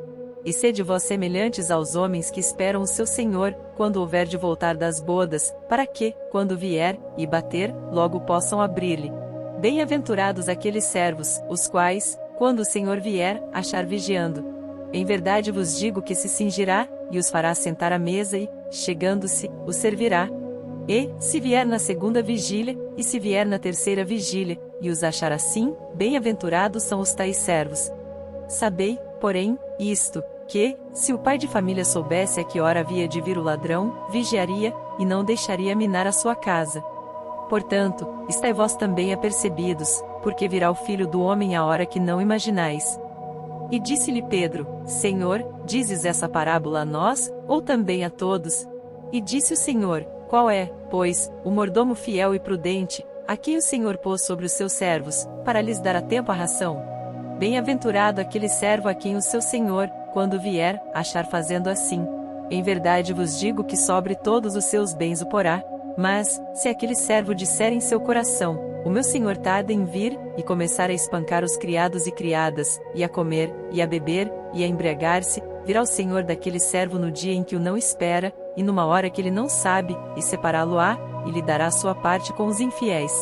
E sede vós semelhantes aos homens que esperam o seu Senhor, quando houver de voltar das bodas, para que, quando vier, e bater, logo possam abrir-lhe. Bem-aventurados aqueles servos, os quais, quando o Senhor vier, achar vigiando. Em verdade vos digo que se cingirá, e os fará sentar à mesa e, chegando-se, os servirá. E, se vier na segunda vigília, e se vier na terceira vigília, e os achar assim, bem-aventurados são os tais servos. Sabei, porém, isto, que, se o pai de família soubesse a que hora havia de vir o ladrão, vigiaria, e não deixaria minar a sua casa. Portanto, estai vós também apercebidos, porque virá o Filho do Homem à hora que não imaginais. E disse-lhe Pedro: Senhor, dizes essa parábola a nós, ou também a todos? E disse o Senhor: Qual é, pois, o mordomo fiel e prudente, a quem o Senhor pôs sobre os seus servos, para lhes dar a tempo a ração? Bem-aventurado aquele servo a quem o seu Senhor, quando vier, achar fazendo assim. Em verdade vos digo que sobre todos os seus bens o porá. Mas, se aquele servo disser em seu coração: O meu Senhor tarda em vir, e começar a espancar os criados e criadas, e a comer, e a beber, e a embriagar-se, virá o Senhor daquele servo no dia em que o não espera, e numa hora que ele não sabe, e separá-lo-á, e lhe dará a sua parte com os infiéis.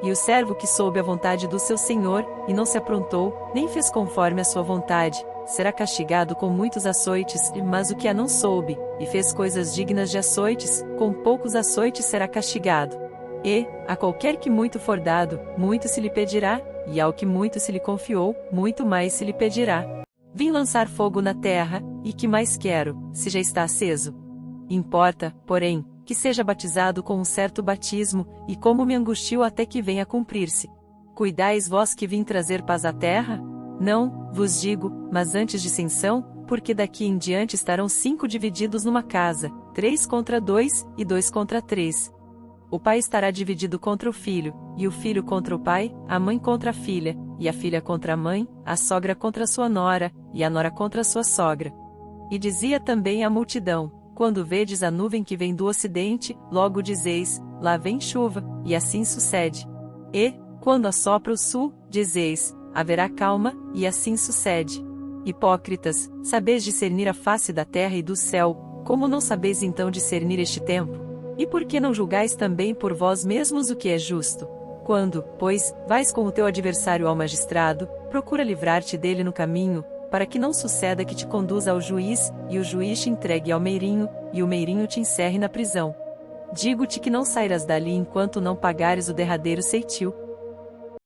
E o servo que soube a vontade do seu Senhor, e não se aprontou, nem fez conforme a sua vontade, será castigado com muitos açoites, mas o que a não soube, e fez coisas dignas de açoites, com poucos açoites será castigado. E, a qualquer que muito for dado, muito se lhe pedirá, e ao que muito se lhe confiou, muito mais se lhe pedirá. Vim lançar fogo na terra, e que mais quero, se já está aceso? Importa, porém, que seja batizado com um certo batismo, e como me angustio até que venha a cumprir-se. Cuidais vós que vim trazer paz à terra? Não, vos digo, mas antes dissensão, porque daqui em diante estarão 5 divididos numa casa, 3 contra 2, e 2 contra 3. O pai estará dividido contra o filho, e o filho contra o pai, a mãe contra a filha, e a filha contra a mãe, a sogra contra a sua nora, e a nora contra a sua sogra. E dizia também à multidão: Quando vedes a nuvem que vem do ocidente, logo dizeis: Lá vem chuva, e assim sucede. E, quando assopra o sul, dizeis: Haverá calma, e assim sucede. Hipócritas, sabeis discernir a face da terra e do céu, como não sabeis então discernir este tempo? E por que não julgais também por vós mesmos o que é justo? Quando, pois, vais com o teu adversário ao magistrado, procura livrar-te dele no caminho, para que não suceda que te conduza ao juiz, e o juiz te entregue ao meirinho, e o meirinho te encerre na prisão. Digo-te que não sairás dali enquanto não pagares o derradeiro ceitil.